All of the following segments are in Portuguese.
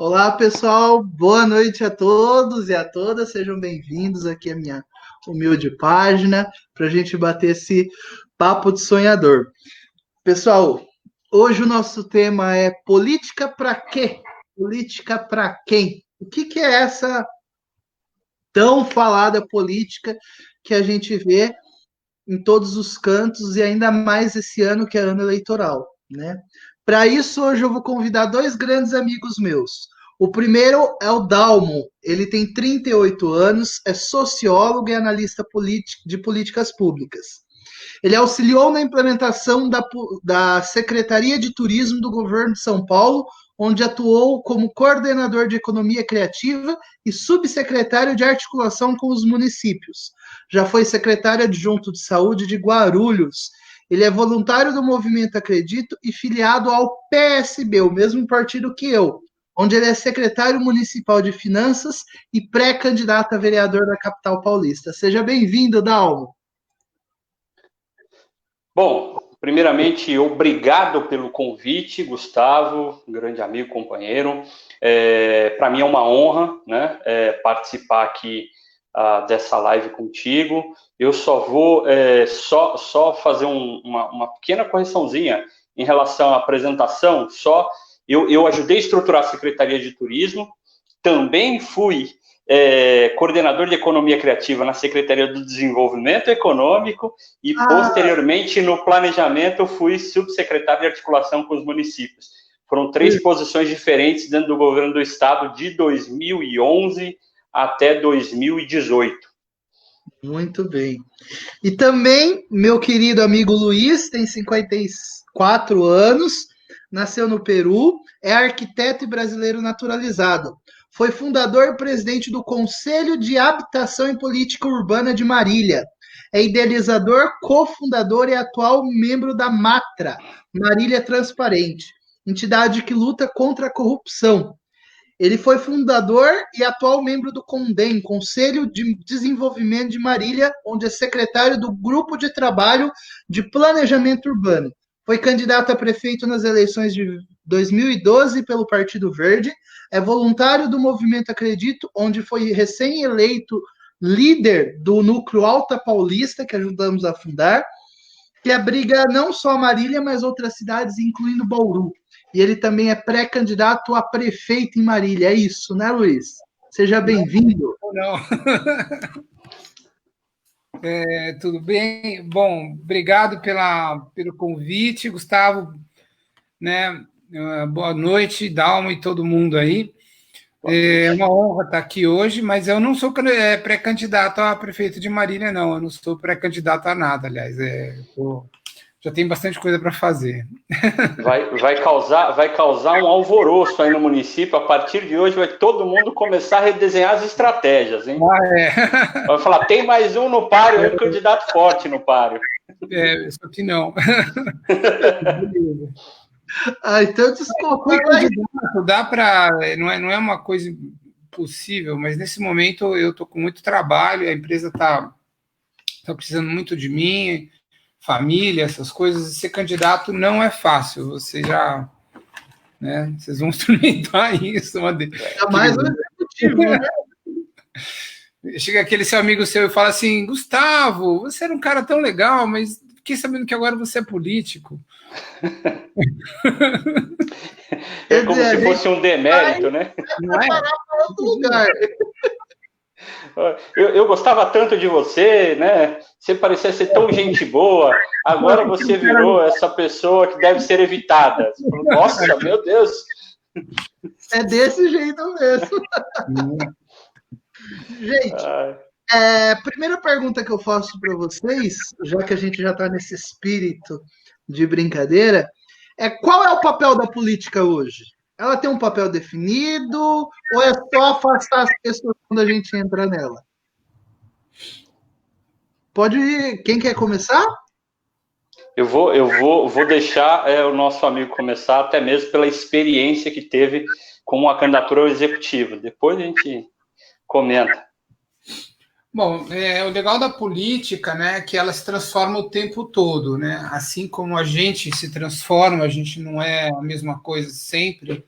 Olá, pessoal. Boa noite a todos e a todas. Sejam bem-vindos aqui à minha humilde página para a gente bater esse papo de sonhador. Pessoal, hoje o nosso tema é política para quê? Política para quem? O que é essa tão falada política que a gente vê em todos os cantos e ainda mais esse ano que é ano eleitoral, né? Para isso, hoje eu vou convidar dois grandes amigos meus. O primeiro é o Dalmo, ele tem 38 anos, é sociólogo e analista de políticas públicas. Ele auxiliou na implementação da Secretaria de Turismo do governo de São Paulo, onde atuou como coordenador de economia criativa e subsecretário de articulação com os municípios. Já foi secretário adjunto de saúde de Guarulhos. Ele é voluntário do Movimento Acredito e filiado ao PSB, o mesmo partido que eu, onde ele é secretário municipal de finanças e pré-candidato a vereador da capital paulista. Seja bem-vindo, Dalmo. Bom, primeiramente, obrigado pelo convite, Gustavo, grande amigo, companheiro. Para mim é uma honra, né, participar aqui dessa live contigo. Eu só vou só fazer uma pequena correçãozinha em relação à apresentação. Eu ajudei a estruturar a Secretaria de Turismo, também fui coordenador de economia criativa na Secretaria do Desenvolvimento Econômico e, posteriormente, no planejamento, fui subsecretário de articulação com os municípios. Foram 3 posições diferentes dentro do governo do estado de 2011 até 2018. Muito bem. E também, meu querido amigo Luiz, tem 54 anos, nasceu no Peru, é arquiteto e brasileiro naturalizado. Foi fundador e presidente do Conselho de Habitação e Política Urbana de Marília. É idealizador, cofundador e atual membro da MATRA, Marília Transparente, entidade que luta contra a corrupção. Ele foi fundador e atual membro do CONDEM, Conselho de Desenvolvimento de Marília, onde é secretário do Grupo de Trabalho de Planejamento Urbano. Foi candidato a prefeito nas eleições de 2012 pelo Partido Verde. É voluntário do Movimento Acredito, onde foi recém-eleito líder do Núcleo Alta Paulista, que ajudamos a fundar, que abriga não só Marília, mas outras cidades, incluindo Bauru. E ele também é pré-candidato a prefeito em Marília. É isso, né, Luiz? Seja bem-vindo. Não. Tudo bem? Bom, obrigado pelo convite, Gustavo. Né? Boa noite, Dalmo e todo mundo aí. É uma honra estar aqui hoje, mas eu não sou pré-candidato a prefeito de Marília, não. Eu não sou pré-candidato a nada, aliás. Já tem bastante coisa para fazer. Vai causar um alvoroço aí no município. A partir de hoje vai todo mundo começar a redesenhar as estratégias, hein? Vai falar, tem mais um no páreo, um candidato forte no páreo. Só que não. Então desculpa. Dá para... Não é uma coisa impossível, mas nesse momento eu estou com muito trabalho, a empresa está precisando muito de mim, família, essas coisas, e ser candidato não é fácil, vocês já, né, vocês vão experimentar isso. É mais um executivo, né? Chega aquele seu amigo seu e fala assim, Gustavo, você era um cara tão legal, mas fiquei sabendo que agora você é político. É como se fosse um demérito, né? Não é? Para outro lugar. Eu gostava tanto de você, né? Você parecia ser tão gente boa. Agora você virou essa pessoa que deve ser evitada. Nossa, meu Deus! É desse jeito mesmo. Gente, primeira pergunta que eu faço para vocês, já que a gente já está nesse espírito de brincadeira, qual é o papel da política hoje? Ela tem um papel definido ou é só afastar as pessoas quando a gente entra nela? Pode ir. Quem quer começar? Eu vou deixar o nosso amigo começar, até mesmo pela experiência que teve com a candidatura ao executivo. Depois a gente comenta. Bom, o legal da política, né, é que ela se transforma o tempo todo, né? Assim como a gente se transforma, a gente não é a mesma coisa sempre.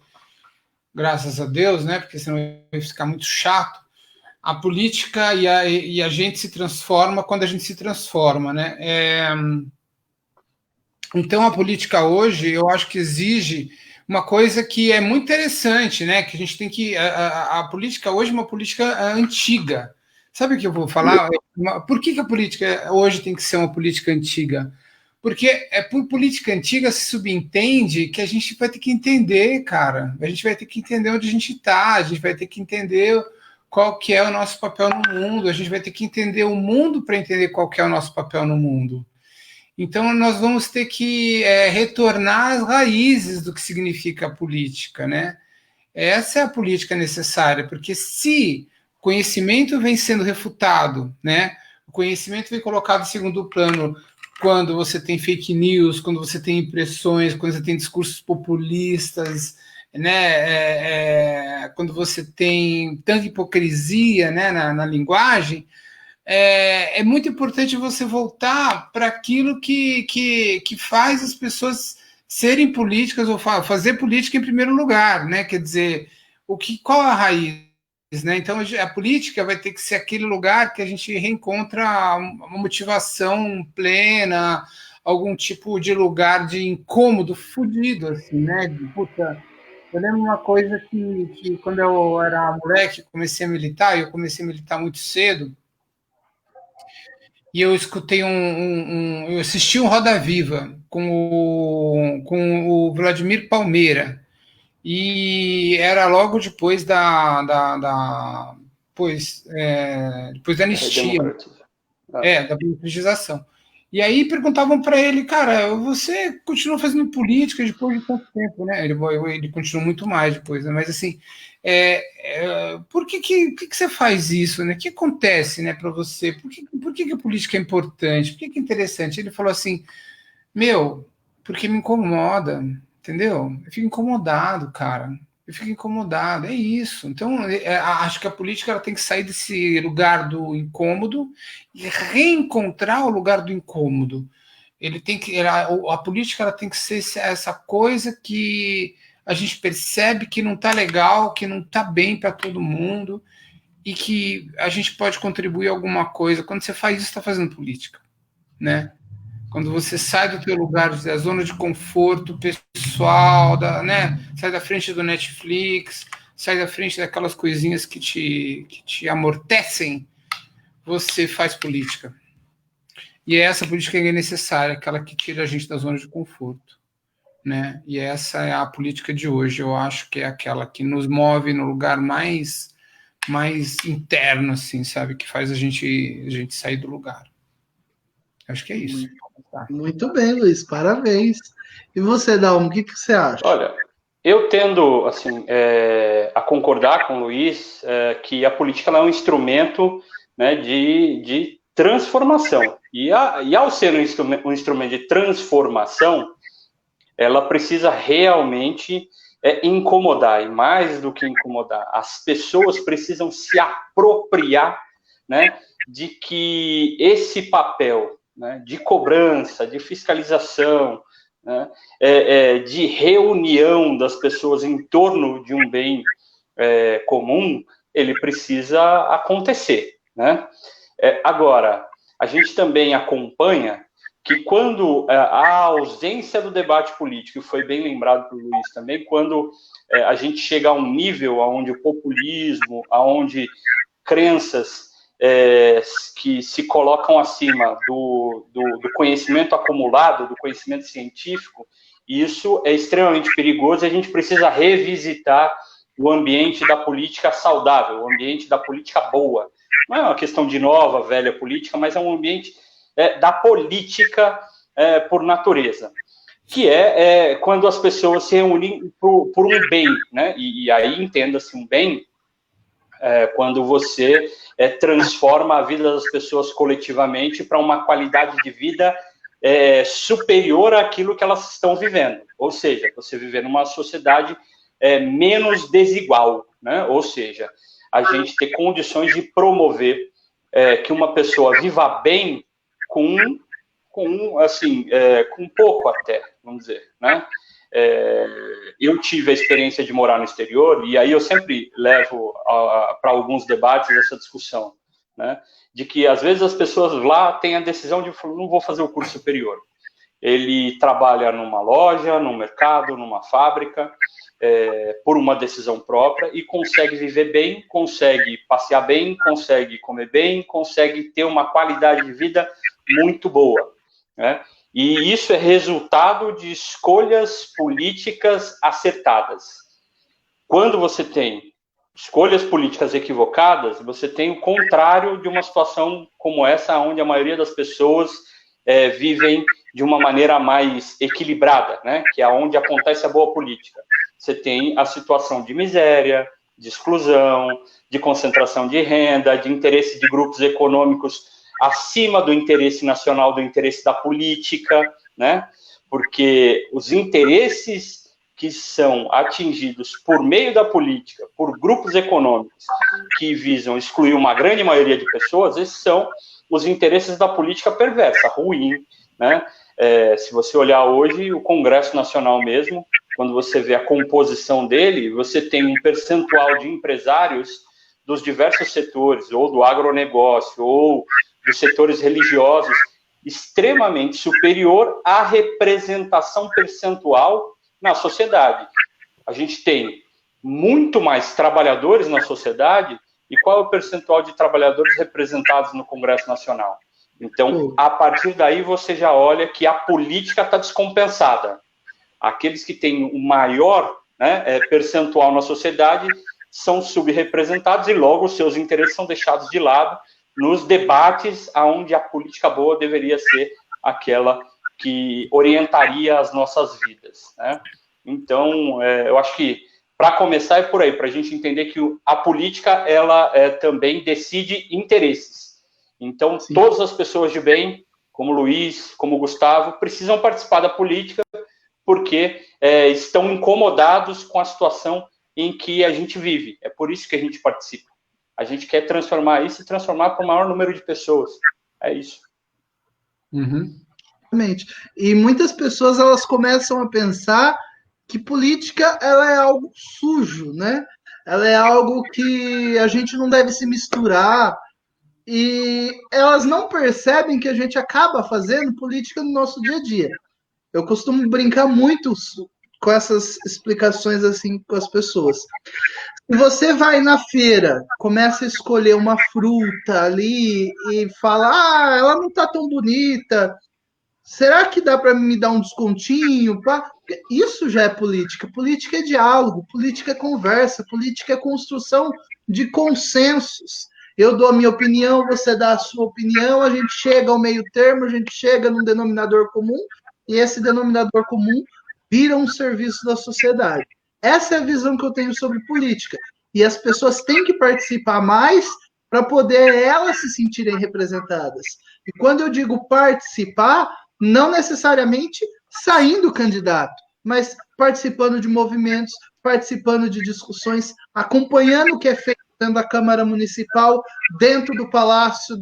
graças a Deus, né? Porque senão vai ficar muito chato. A política e a gente se transforma quando a gente se transforma, né? Então, a política hoje, eu acho que exige uma coisa que é muito interessante, né? Que a gente tem que. A política hoje é uma política antiga. Sabe o que eu vou falar? Por que a política hoje tem que ser uma política antiga? Porque por política antiga se subentende que a gente vai ter que entender, cara. A gente vai ter que entender onde a gente está, a gente vai ter que entender qual que é o nosso papel no mundo, a gente vai ter que entender o mundo para entender qual que é o nosso papel no mundo. Então, nós vamos ter que retornar às raízes do que significa a política, né? Essa é a política necessária, porque se o conhecimento vem sendo refutado, né? O conhecimento vem colocado em segundo plano quando você tem fake news, quando você tem impressões, quando você tem discursos populistas, né? Quando você tem tanta hipocrisia, né, na linguagem, é muito importante você voltar para aquilo que faz as pessoas serem políticas ou fazer política em primeiro lugar, né? Quer dizer, qual a raiz, né? Então a política vai ter que ser aquele lugar que a gente reencontra uma motivação plena, algum tipo de lugar de incômodo, fudido, assim, né? Puta, eu lembro uma coisa que quando eu era moleque, comecei a militar, e eu comecei a militar muito cedo. E eu escutei eu assisti um Roda Viva com o Vladimir Palmeira. E era logo depois depois da anistia, da politização. E aí perguntavam para ele, cara, você continua fazendo política depois de tanto tempo, né? Ele continuou muito mais depois, né? Mas assim, por que você faz isso, né? O que acontece, né, para você? Por que a política é importante? Por que é interessante? Ele falou assim, porque me incomoda, entendeu? Eu fico incomodado, cara. Eu fico incomodado, é isso. Então, acho que a política ela tem que sair desse lugar do incômodo e reencontrar o lugar do incômodo. A política ela tem que ser essa coisa que a gente percebe que não está legal, que não está bem para todo mundo e que a gente pode contribuir alguma coisa. Quando você faz isso, está fazendo política, né? Quando você sai do teu lugar, da zona de conforto pessoal, né? Sai da frente do Netflix, sai da frente daquelas coisinhas que te amortecem, você faz política. E essa política é necessária, aquela que tira a gente da zona de conforto, né? E essa é a política de hoje. Eu acho que é aquela que nos move no lugar mais interno, assim, sabe? Que faz a gente sair do lugar. Acho que é isso. Muito bem, Luiz, parabéns. E você, Dalmo, o que você acha? Olha, eu tendo assim, a concordar com o Luiz que a política é um instrumento, né, de transformação. E ao ser um instrumento de transformação, ela precisa realmente incomodar, e mais do que incomodar, as pessoas precisam se apropriar, né, de que esse papel, né, de cobrança, de fiscalização, né, de reunião das pessoas em torno de um bem comum, ele precisa acontecer, né? Agora, a gente também acompanha que quando a ausência do debate político, foi bem lembrado pelo Luiz também, quando a gente chega a um nível onde o populismo, onde crenças que se colocam acima do conhecimento acumulado, do conhecimento científico, isso é extremamente perigoso e a gente precisa revisitar o ambiente da política saudável, o ambiente da política boa. Não é uma questão de nova, velha política, mas é um ambiente da política por natureza, que é quando as pessoas se reúnem por um bem, né? E aí entenda-se um bem quando você transforma a vida das pessoas coletivamente para uma qualidade de vida superior àquilo que elas estão vivendo. Ou seja, você viver numa sociedade menos desigual, né? Ou seja, a gente ter condições de promover que uma pessoa viva bem com pouco até, vamos dizer, né? eu tive a experiência de morar no exterior, e aí eu sempre levo para alguns debates essa discussão, né, de que às vezes as pessoas lá têm a decisão de não vou fazer o curso superior. Ele trabalha numa loja, num mercado, numa fábrica, por uma decisão própria, e consegue viver bem, consegue passear bem, consegue comer bem, consegue ter uma qualidade de vida muito boa, né? E isso é resultado de escolhas políticas acertadas. Quando você tem escolhas políticas equivocadas, você tem o contrário de uma situação como essa, onde a maioria das pessoas vivem de uma maneira mais equilibrada, né? Que é onde acontece a boa política. Você tem a situação de miséria, de exclusão, de concentração de renda, de interesse de grupos econômicos acima do interesse nacional, do interesse da política, né? Porque os interesses que são atingidos por meio da política, por grupos econômicos que visam excluir uma grande maioria de pessoas, esses são os interesses da política perversa, ruim, né? Se você olhar hoje, o Congresso Nacional mesmo, quando você vê a composição dele, você tem um percentual de empresários dos diversos setores, ou do agronegócio, ou dos setores religiosos, extremamente superior à representação percentual na sociedade. A gente tem muito mais trabalhadores na sociedade, e qual é o percentual de trabalhadores representados no Congresso Nacional? Então, a partir daí, você já olha que a política está descompensada. Aqueles que têm o maior, né, percentual na sociedade são subrepresentados e, logo, os seus interesses são deixados de lado nos debates onde a política boa deveria ser aquela que orientaria as nossas vidas, né? Então, eu acho que, para começar, é por aí, para a gente entender que a política, ela também decide interesses. Então, sim, todas as pessoas de bem, como o Luiz, como o Gustavo, precisam participar da política porque estão incomodados com a situação em que a gente vive. É por isso que a gente participa. A gente quer transformar isso e transformar para o maior número de pessoas. É isso. Uhum. E muitas pessoas, elas começam a pensar que política, ela é algo sujo, né? Ela é algo que a gente não deve se misturar, e elas não percebem que a gente acaba fazendo política no nosso dia a dia. Eu costumo brincar muito com essas explicações assim com as pessoas. Se você vai na feira, começa a escolher uma fruta ali e fala, ela não tá tão bonita, será que dá para me dar um descontinho? Isso já é política. Política é diálogo, política é conversa, política é construção de consensos. Eu dou a minha opinião, você dá a sua opinião, a gente chega ao meio termo, a gente chega num denominador comum, e esse denominador comum vira um serviço da sociedade. Essa é a visão que eu tenho sobre política. E as pessoas têm que participar mais para poder elas se sentirem representadas. E quando eu digo participar, não necessariamente saindo candidato, mas participando de movimentos, participando de discussões, acompanhando o que é feito dentro da Câmara Municipal, dentro do Palácio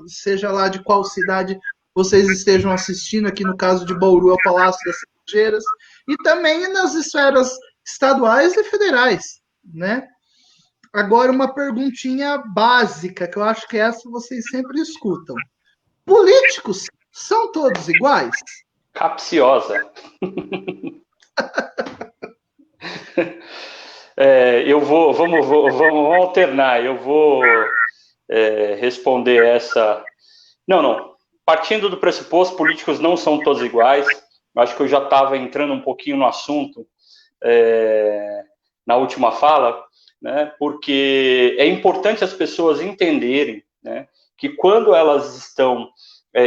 seja lá de qual cidade vocês estejam assistindo, aqui no caso de Bauru, é o Palácio das Cerejeiras, e também nas esferas estaduais e federais, né? Agora, uma perguntinha básica, que eu acho que essa vocês sempre escutam. Políticos são todos iguais? Capciosa. Vamos alternar. Eu vou responder essa. Não. Partindo do pressuposto, políticos não são todos iguais. Acho que eu já estava entrando um pouquinho no assunto na última fala, né? Porque é importante as pessoas entenderem, né, que quando elas estão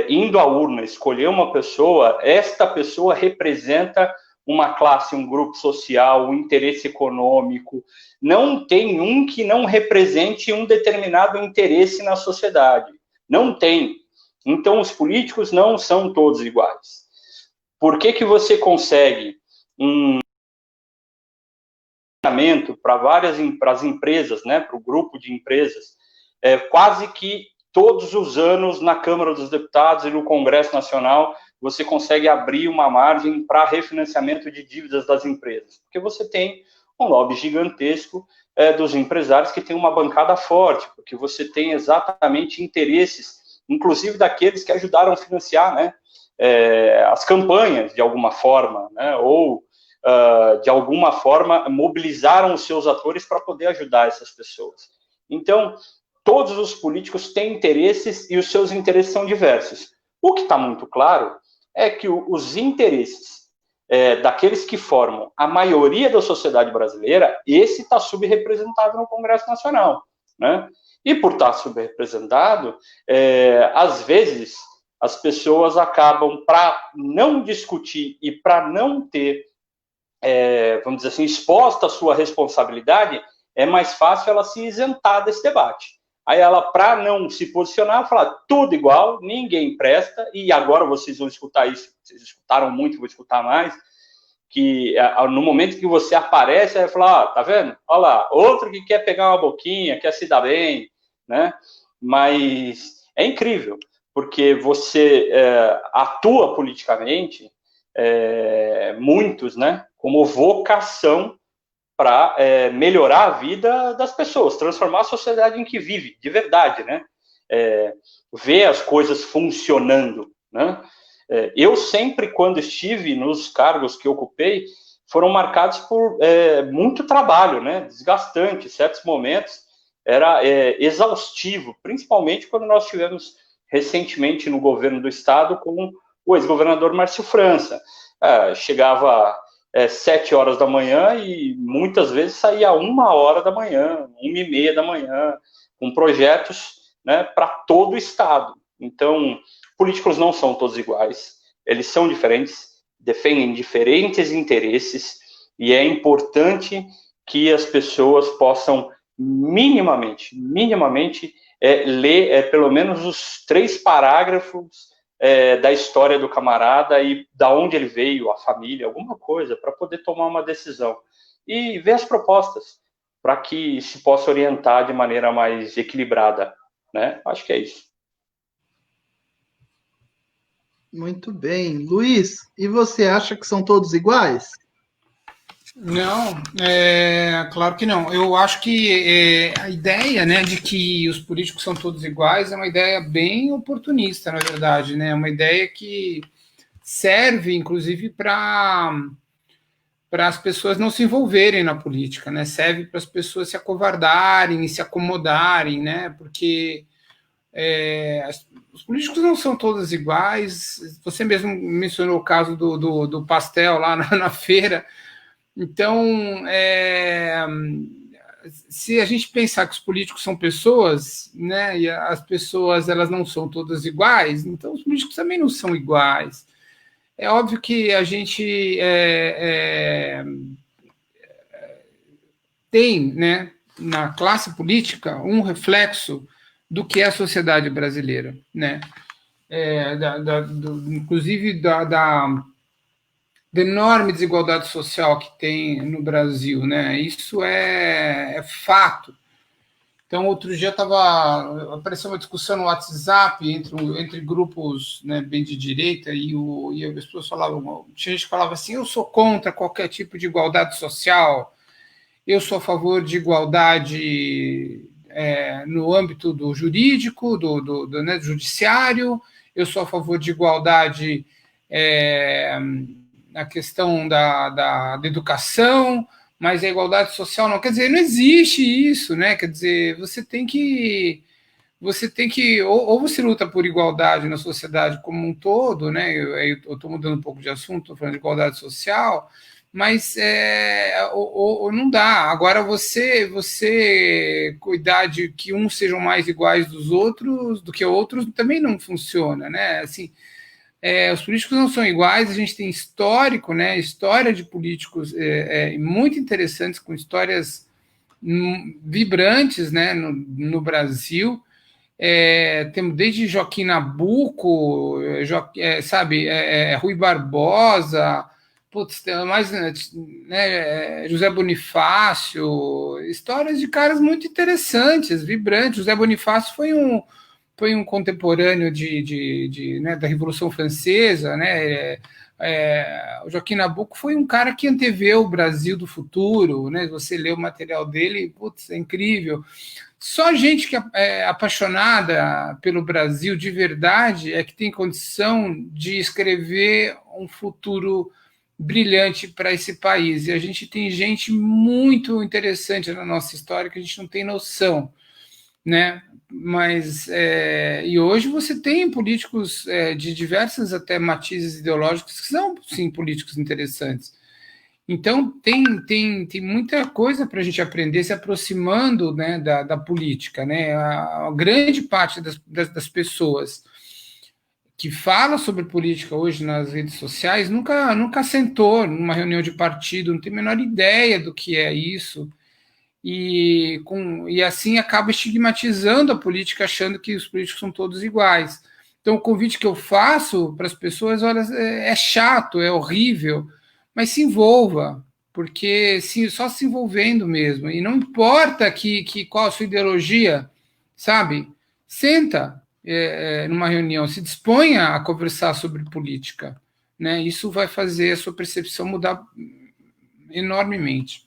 indo à urna escolher uma pessoa, esta pessoa representa uma classe, um grupo social, um interesse econômico. Não tem um que não represente um determinado interesse na sociedade. Não tem. Então, os políticos não são todos iguais. Por que você consegue um para as empresas, né, para o grupo de empresas, quase que todos os anos na Câmara dos Deputados e no Congresso Nacional você consegue abrir uma margem para refinanciamento de dívidas das empresas, porque você tem um lobby gigantesco dos empresários que tem uma bancada forte, porque você tem exatamente interesses, inclusive daqueles que ajudaram a financiar, né, as campanhas de alguma forma, né, ou de alguma forma mobilizaram os seus atores para poder ajudar essas pessoas. Então, todos os políticos têm interesses e os seus interesses são diversos. O que está muito claro é que os interesses daqueles que formam a maioria da sociedade brasileira, esse está subrepresentado no Congresso Nacional, né? E por estar subrepresentado, às vezes as pessoas acabam, para não discutir e para não ter, vamos dizer assim, exposta a sua responsabilidade, é mais fácil ela se isentar desse debate. Aí ela, para não se posicionar, fala tudo igual, ninguém presta, e agora vocês vão escutar isso, vocês escutaram muito, vou escutar mais, que no momento que você aparece, vai falar, tá vendo? Olha lá, outro que quer pegar uma boquinha, quer se dar bem, né? Mas é incrível, porque você atua politicamente, muitos, né, como vocação para melhorar a vida das pessoas, transformar a sociedade em que vive, de verdade, né? Ver as coisas funcionando, né? Eu sempre, quando estive nos cargos que ocupei, foram marcados por muito trabalho, né? Desgastante, em certos momentos era exaustivo, principalmente quando nós tivemos recentemente no governo do estado com o ex-governador Márcio França. Chegava 7 horas da manhã e muitas vezes saía 1 hora da manhã, 1h30 da manhã, com projetos, né, para todo o estado. Então, políticos não são todos iguais, eles são diferentes, defendem diferentes interesses e é importante que as pessoas possam minimamente ler pelo menos os 3 parágrafos da história do camarada e da onde ele veio, a família, alguma coisa, para poder tomar uma decisão. E ver as propostas, para que se possa orientar de maneira mais equilibrada, né? Acho que é isso. Muito bem. Luiz, e você acha que são todos iguais? Não, claro que não. Eu acho que a ideia, né, de que os políticos são todos iguais é uma ideia bem oportunista, na verdade, né? É uma ideia que serve, inclusive, para as pessoas não se envolverem na política, né? Serve para as pessoas se acovardarem e se acomodarem, né? Porque os políticos não são todos iguais. Você mesmo mencionou o caso do pastel lá na feira. Então, se a gente pensar que os políticos são pessoas, né, e as pessoas elas não são todas iguais, então os políticos também não são iguais. É óbvio que a gente tem, né, na classe política um reflexo do que é a sociedade brasileira, né? Inclusive da enorme desigualdade social que tem no Brasil, né? Isso é fato. Então, outro dia apareceu uma discussão no WhatsApp entre grupos, né, bem de direita e as pessoas falavam, tinha gente que falava assim, eu sou contra qualquer tipo de igualdade social, eu sou a favor de igualdade no âmbito do jurídico, do judiciário, eu sou a favor de igualdade na questão da educação, mas a igualdade social não. Quer dizer, não existe isso, né? Quer dizer, você tem que ou você luta por igualdade na sociedade como um todo, né? Eu estou mudando um pouco de assunto, estou falando de igualdade social, mas ou não dá. Agora você cuidar de que uns sejam mais iguais do que outros também não funciona, né? Assim, os políticos não são iguais, a gente tem histórico, né? História de políticos muito interessantes, com histórias vibrantes, né? No Brasil. Temos desde Joaquim Nabuco, Rui Barbosa, mais, né, José Bonifácio, histórias de caras muito interessantes, vibrantes. José Bonifácio foi foi um contemporâneo né, da Revolução Francesa, né? O Joaquim Nabuco foi um cara que anteveu o Brasil do futuro, né? Você lê o material dele, putz, é incrível. Só gente que é apaixonada pelo Brasil de verdade é que tem condição de escrever um futuro brilhante para esse país. E a gente tem gente muito interessante na nossa história que a gente não tem noção, né? Mas e hoje você tem políticos de diversas até matizes ideológicos que são sim políticos interessantes. Então tem muita coisa para a gente aprender se aproximando, né, da política, né? A grande parte das pessoas que fala sobre política hoje nas redes sociais nunca sentou numa reunião de partido, não tem a menor ideia do que é isso. E assim acaba estigmatizando a política, achando que os políticos são todos iguais. Então, o convite que eu faço para as pessoas, olha, é chato, é horrível, mas se envolva, porque só se envolvendo mesmo. E não importa qual a sua ideologia, sabe? Senta numa reunião, se disponha a conversar sobre política, né? Isso vai fazer a sua percepção mudar enormemente.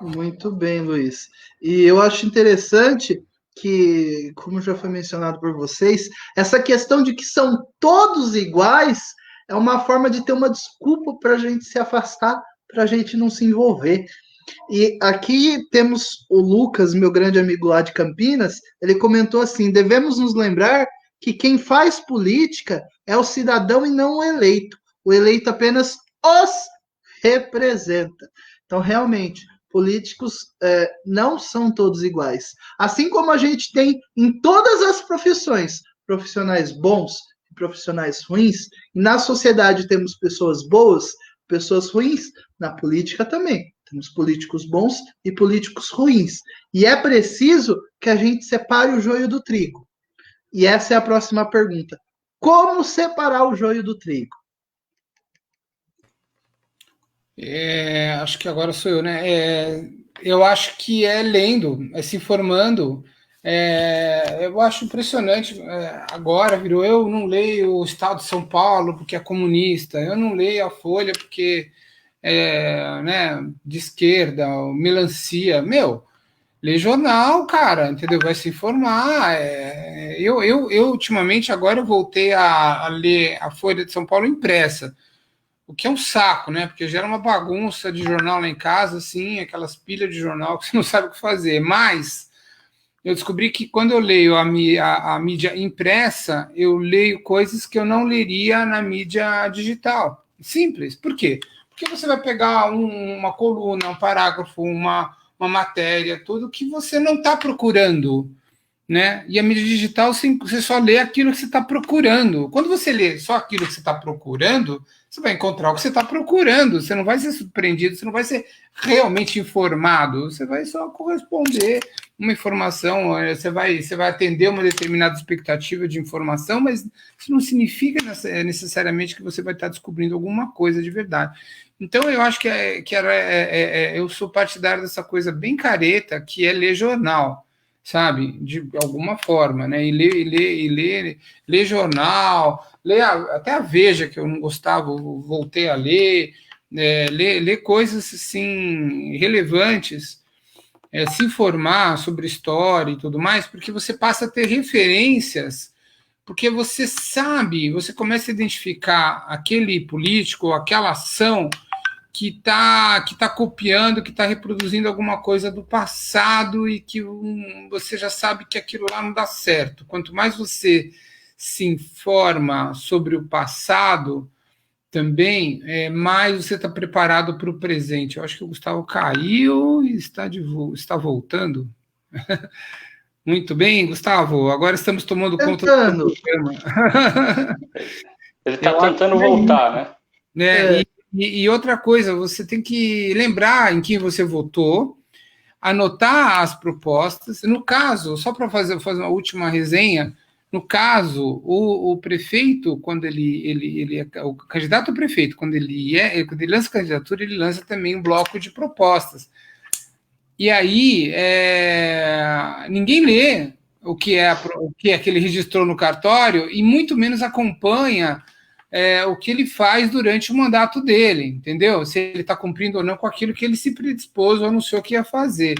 Muito bem, Luiz. E eu acho interessante que, como já foi mencionado por vocês, essa questão de que são todos iguais é uma forma de ter uma desculpa para a gente se afastar, para a gente não se envolver. E aqui temos o Lucas, meu grande amigo lá de Campinas, ele comentou assim: devemos nos lembrar que quem faz política é o cidadão e não o eleito. O eleito apenas os representa. Então, realmente, políticos não são todos iguais. Assim como a gente tem em todas as profissões, profissionais bons e profissionais ruins, e na sociedade temos pessoas boas, pessoas ruins, na política também. Temos políticos bons e políticos ruins. E é preciso que a gente separe o joio do trigo. E essa é a próxima pergunta. Como separar o joio do trigo? Acho que agora sou eu, né? Eu acho que é lendo, é se informando. Eu acho impressionante. Agora virou, eu não leio o Estado de São Paulo porque é comunista, eu não leio a Folha porque né, de esquerda, melancia. Meu, lê jornal, cara, entendeu? Vai se informar. Eu ultimamente, agora eu voltei a ler a Folha de São Paulo impressa. O que é um saco, né? Porque gera uma bagunça de jornal lá em casa, assim, aquelas pilhas de jornal que você não sabe o que fazer. Mas eu descobri que quando eu leio a mídia impressa, eu leio coisas que eu não leria na mídia digital. Simples. Por quê? Porque você vai pegar uma coluna, um parágrafo, uma matéria, tudo que você não está procurando, né? E a mídia digital, você só lê aquilo que você está procurando. Quando você lê só aquilo que você está procurando, você vai encontrar o que você está procurando. Você não vai ser surpreendido, você não vai ser realmente informado. Você vai só corresponder uma informação, você vai atender uma determinada expectativa de informação, mas isso não significa necessariamente que você vai estar descobrindo alguma coisa de verdade. Então, eu acho que eu sou partidário dessa coisa bem careta, que é ler jornal, sabe, de alguma forma, né? E ler jornal, até a Veja, que eu não gostava, voltei a ler, ler coisas assim relevantes, se informar sobre história e tudo mais, porque você passa a ter referências, porque você sabe, você começa a identificar aquele político, aquela ação que tá copiando, que está reproduzindo alguma coisa do passado e que você já sabe que aquilo lá não dá certo. Quanto mais você se informa sobre o passado, também, mais você está preparado para o presente. Eu acho que o Gustavo caiu e está voltando. Muito bem, Gustavo. Agora estamos tomando conta do programa. Ele está tentando voltar, né? E outra coisa, você tem que lembrar em quem você votou, anotar as propostas. No caso, só para fazer uma última resenha, no caso, o prefeito, quando ele é o candidato a prefeito, quando ele lança candidatura, ele lança também um bloco de propostas. E aí, ninguém lê o que é que ele registrou no cartório e muito menos acompanha o que ele faz durante o mandato dele, entendeu? Se ele está cumprindo ou não com aquilo que ele se predispôs ou anunciou que ia fazer.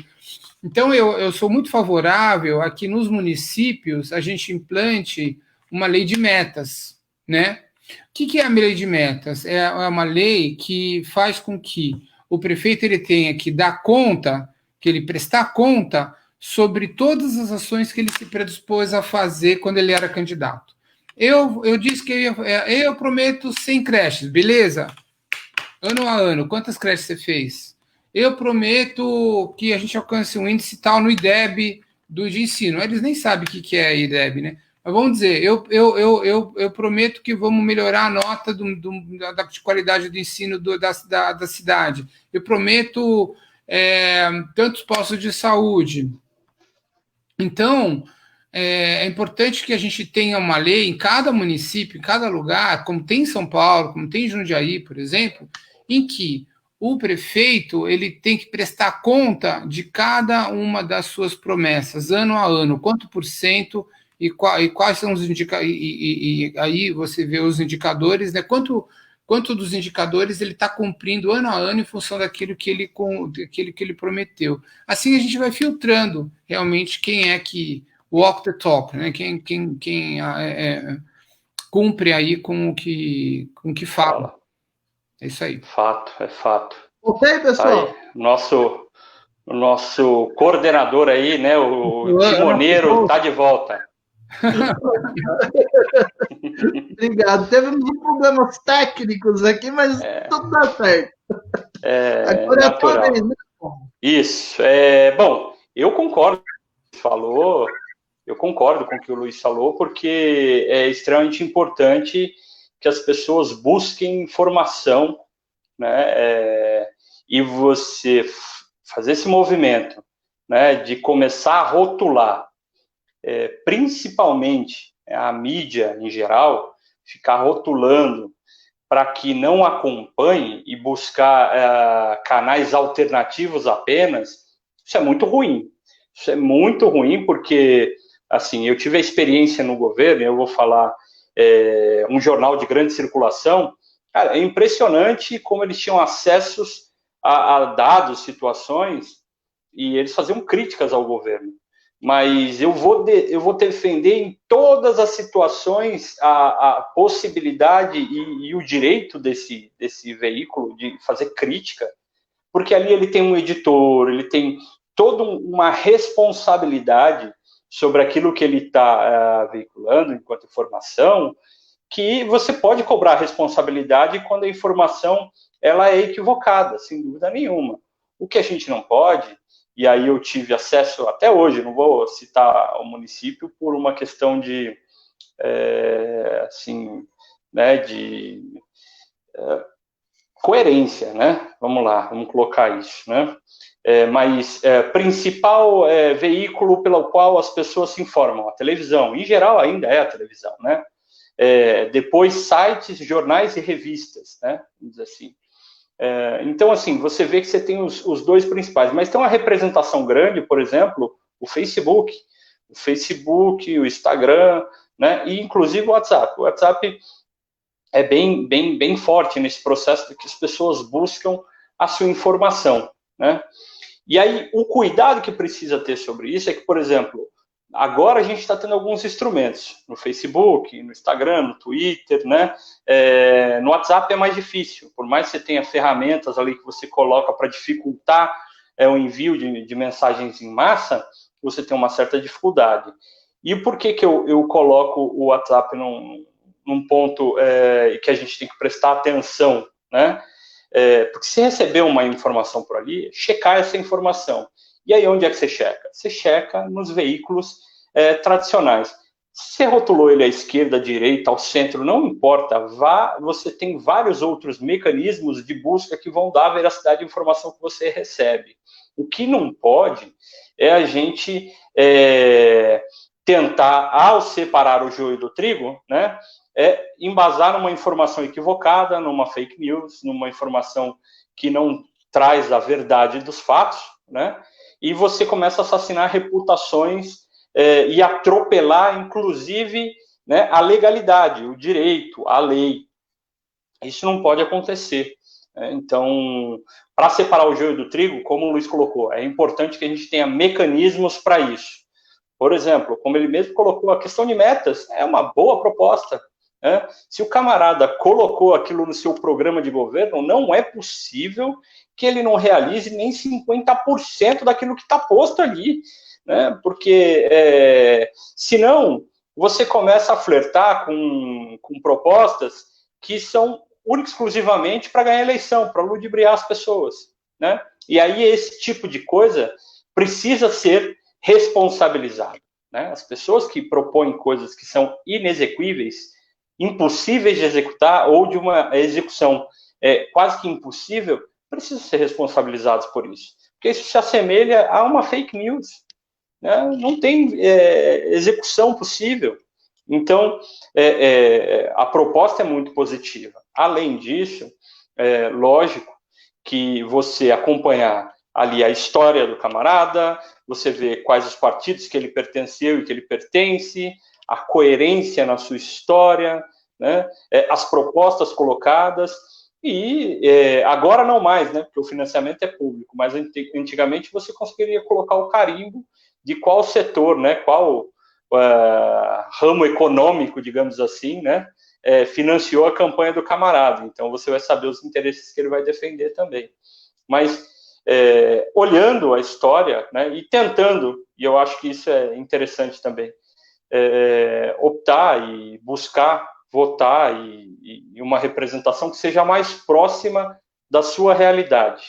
Então, eu sou muito favorável a que nos municípios a gente implante uma lei de metas, né? O que é a lei de metas? É uma lei que faz com que o prefeito ele tenha que dar conta, que ele prestar conta sobre todas as ações que ele se predispôs a fazer quando ele era candidato. Eu disse que eu prometo 100 creches, beleza? Ano a ano, quantas creches você fez? Eu prometo que a gente alcance um índice tal no IDEB de ensino. Eles nem sabem o que é IDEB, né? Mas vamos dizer, eu prometo que vamos melhorar a nota da qualidade do ensino da cidade. Eu prometo tantos postos de saúde. Então, é importante que a gente tenha uma lei em cada município, em cada lugar, como tem em São Paulo, como tem em Jundiaí, por exemplo, em que o prefeito ele tem que prestar conta de cada uma das suas promessas, ano a ano, quanto por cento e quais são os indicadores, e aí você vê os indicadores, né? Quanto dos indicadores ele está cumprindo ano a ano em função daquilo que ele prometeu. Assim a gente vai filtrando realmente quem é que walk the talk, né? Quem cumpre aí com o que fala. É isso aí. É fato. Ok, pessoal? Aí, nosso coordenador aí, né, o timoneiro, tá de volta. Obrigado. Teve uns problemas técnicos aqui, mas tudo dá certo. Agora é tua vez, né? Isso. Bom, eu concordo com o que o Luiz falou, porque é extremamente importante que as pessoas busquem informação, né, e você fazer esse movimento, né, de começar a rotular, principalmente a mídia em geral, ficar rotulando para que não acompanhe e buscar canais alternativos apenas, isso é muito ruim. Isso é muito ruim porque, assim, eu tive a experiência no governo, eu vou falar um jornal de grande circulação, cara, é impressionante como eles tinham acessos a dados, situações, e eles faziam críticas ao governo. Mas eu vou defender em todas as situações a possibilidade e o direito desse veículo de fazer crítica, porque ali ele tem um editor, ele tem toda uma responsabilidade sobre aquilo que ele está veiculando enquanto informação, que você pode cobrar responsabilidade quando a informação ela é equivocada, sem dúvida nenhuma. O que a gente não pode, e aí eu tive acesso até hoje, não vou citar o município por uma questão de, assim, né, de coerência, né? Vamos lá, vamos colocar isso, né? Mas principal veículo pelo qual as pessoas se informam, a televisão, em geral ainda é a televisão, né? Depois sites, jornais e revistas, né? Vamos dizer assim. Então, assim, você vê que você tem os dois principais, mas tem uma representação grande, por exemplo, o Facebook, o Instagram, né? E inclusive o WhatsApp. O WhatsApp é bem forte nesse processo de que as pessoas buscam a sua informação, né? E aí, o cuidado que precisa ter sobre isso é que, por exemplo, agora a gente está tendo alguns instrumentos no Facebook, no Instagram, no Twitter, né? No WhatsApp é mais difícil, por mais que você tenha ferramentas ali que você coloca para dificultar o envio de mensagens em massa, você tem uma certa dificuldade. E por que eu coloco o WhatsApp num ponto que a gente tem que prestar atenção, né? Porque se receber uma informação por ali, checar essa informação. E aí, onde é que você checa? Você checa nos veículos tradicionais. Se você rotulou ele à esquerda, à direita, ao centro, não importa, você tem vários outros mecanismos de busca que vão dar a veracidade da informação que você recebe. O que não pode é a gente tentar, ao separar o joio do trigo, né, embasar numa informação equivocada, numa fake news, numa informação que não traz a verdade dos fatos, né? e você começa a assassinar reputações e atropelar, inclusive, né, a legalidade, o direito, a lei. Isso não pode acontecer. Então, para separar o joio do trigo, como o Luiz colocou, é importante que a gente tenha mecanismos para isso. Por exemplo, como ele mesmo colocou, a questão de metas é uma boa proposta. Né? Se o camarada colocou aquilo no seu programa de governo, não é possível que ele não realize nem 50% daquilo que está posto ali. Né? Porque, senão, você começa a flertar com propostas que são única e exclusivamente para ganhar eleição, para ludibriar as pessoas. Né? E aí esse tipo de coisa precisa ser responsabilizado. Né? As pessoas que propõem coisas que são inexequíveis, impossíveis de executar, ou de uma execução quase que impossível, precisam ser responsabilizados por isso. Porque isso se assemelha a uma fake news. Né? Não tem execução possível. Então, a proposta é muito positiva. Além disso, lógico que você acompanhar ali a história do camarada, você vê quais os partidos que ele pertenceu e que ele pertence, a coerência na sua história, né? As propostas colocadas, e agora não mais, né? Porque o financiamento é público, mas antigamente você conseguiria colocar o carimbo de qual setor, né? Qual ramo econômico, digamos assim, né? Financiou a campanha do camarada. Então você vai saber os interesses que ele vai defender também. Mas olhando a história, né, e tentando, e eu acho que isso é interessante também, optar e buscar votar e uma representação que seja mais próxima da sua realidade,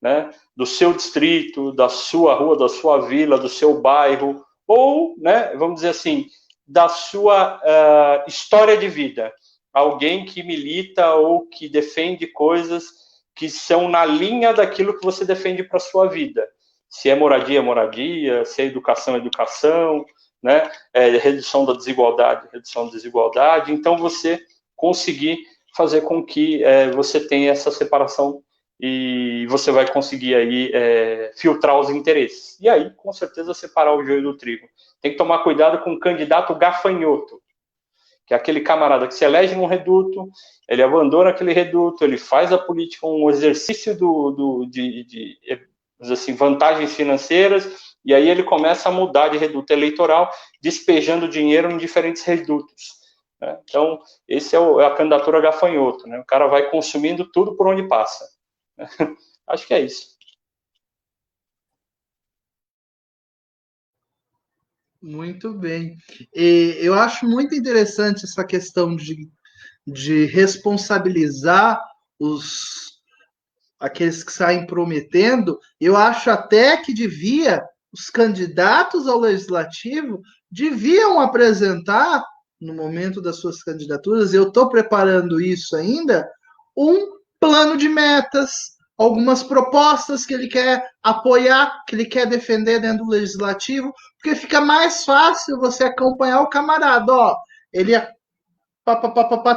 né, do seu distrito, da sua rua, da sua vila, do seu bairro, ou, né, vamos dizer assim, da sua história de vida. Alguém que milita ou que defende coisas que são na linha daquilo que você defende para a sua vida. Se é moradia, moradia, se é educação, educação, né? Redução da desigualdade, redução da desigualdade. Então, você conseguir fazer com que você tenha essa separação e você vai conseguir aí filtrar os interesses. E aí, com certeza, separar o joio do trigo. Tem que tomar cuidado com o candidato gafanhoto, que é aquele camarada que se elege num reduto, ele abandona aquele reduto, ele faz a política um exercício de assim, vantagens financeiras, e aí ele começa a mudar de reduto eleitoral, despejando dinheiro em diferentes redutos. Né? Então, esse é a candidatura gafanhoto. Né? O cara vai consumindo tudo por onde passa. Acho que é isso. Muito bem. Eu acho muito interessante essa questão de responsabilizar aqueles que saem prometendo. Eu acho até que os candidatos ao legislativo deviam apresentar, no momento das suas candidaturas, eu estou preparando isso ainda, um plano de metas, algumas propostas que ele quer apoiar, que ele quer defender dentro do legislativo, porque fica mais fácil você acompanhar o camarada. Ó, ele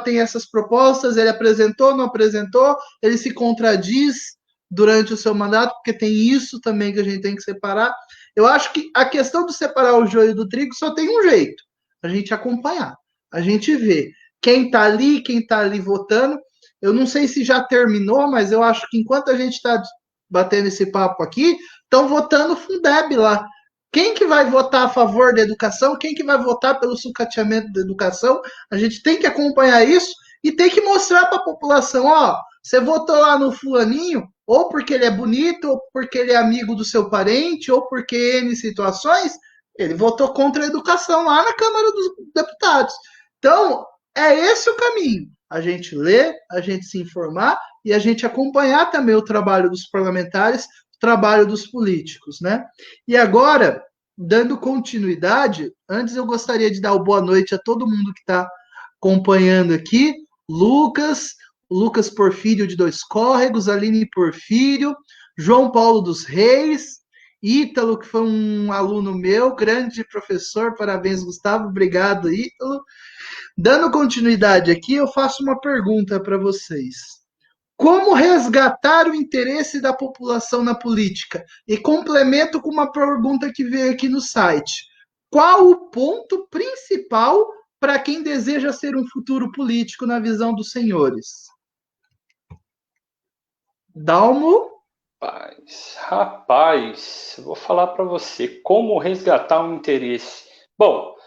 tem essas propostas, ele apresentou, não apresentou, ele se contradiz durante o seu mandato, porque tem isso também que a gente tem que separar. Eu acho que a questão de separar o joio do trigo só tem um jeito, a gente acompanhar, a gente ver quem está ali votando. Eu não sei se já terminou, mas eu acho que enquanto a gente está batendo esse papo aqui, estão votando o Fundeb lá. Quem que vai votar a favor da educação? Quem que vai votar pelo sucateamento da educação? A gente tem que acompanhar isso e tem que mostrar para a população, ó, você votou lá no fulaninho, ou porque ele é bonito, ou porque ele é amigo do seu parente, ou porque N situações, ele votou contra a educação lá na Câmara dos Deputados. Então, é esse o caminho. A gente ler, a gente se informar e a gente acompanhar também o trabalho dos parlamentares, trabalho dos políticos, né? E agora, dando continuidade, antes eu gostaria de dar uma boa noite a todo mundo que está acompanhando aqui, Lucas Porfírio de Dois Córregos, Aline Porfírio, João Paulo dos Reis, Ítalo, que foi um aluno meu, grande professor, parabéns, Gustavo, obrigado, Ítalo. Dando continuidade aqui, eu faço uma pergunta para vocês. Como resgatar o interesse da população na política? E complemento com uma pergunta que veio aqui no site. Qual o ponto principal para quem deseja ser um futuro político na visão dos senhores? Dalmo? Rapaz, eu vou falar para você como resgatar um interesse. Bom,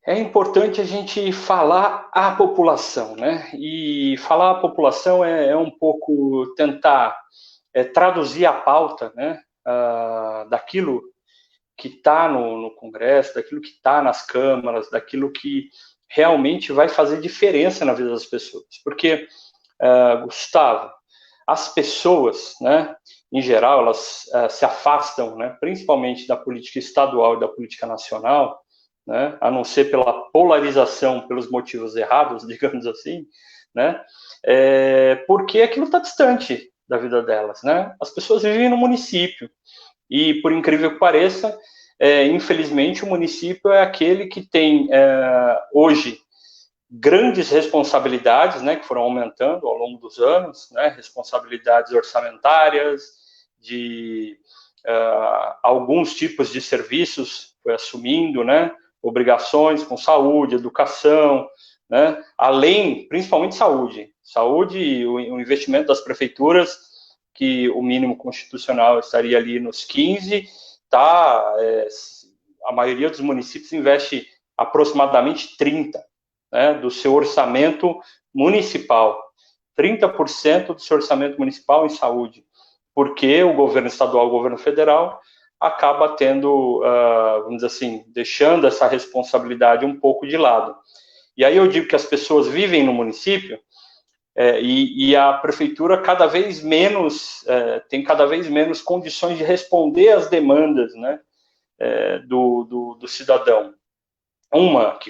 é importante a gente falar à população, né? E falar à população é um pouco tentar traduzir a pauta, né? Daquilo que está no Congresso, daquilo que está nas câmaras, daquilo que realmente vai fazer diferença na vida das pessoas. Porque, Gustavo, as pessoas, né, em geral, elas se afastam, né, principalmente da política estadual e da política nacional, né, a não ser pela polarização, pelos motivos errados, digamos assim, né, porque aquilo está distante da vida delas, né? As pessoas vivem no município e, por incrível que pareça, infelizmente, o município é aquele que tem hoje grandes responsabilidades, né, que foram aumentando ao longo dos anos, né, responsabilidades orçamentárias, de alguns tipos de serviços foi assumindo, né, obrigações com saúde, educação, né, além, principalmente saúde e o investimento das prefeituras, que o mínimo constitucional estaria ali nos 15, tá, a maioria dos municípios investe aproximadamente 30%, né, do seu orçamento municipal, 30% do seu orçamento municipal em saúde, porque o governo estadual, o governo federal, acaba tendo, vamos dizer assim, deixando essa responsabilidade um pouco de lado. E aí eu digo que as pessoas vivem no município e a prefeitura cada vez menos, tem cada vez menos condições de responder às demandas, né, do cidadão.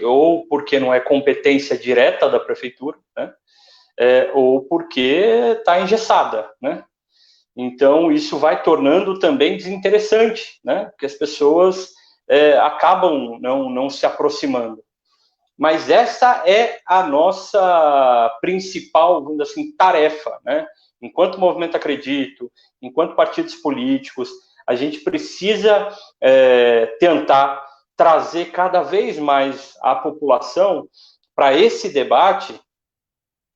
Ou porque não é competência direta da prefeitura, né, ou porque está engessada, né? Então, isso vai tornando também desinteressante, né? Porque as pessoas acabam não se aproximando. Mas essa é a nossa principal, vamos dizer assim, tarefa, né? Enquanto Movimento Acredito, enquanto partidos políticos, a gente precisa tentar trazer cada vez mais a população para esse debate,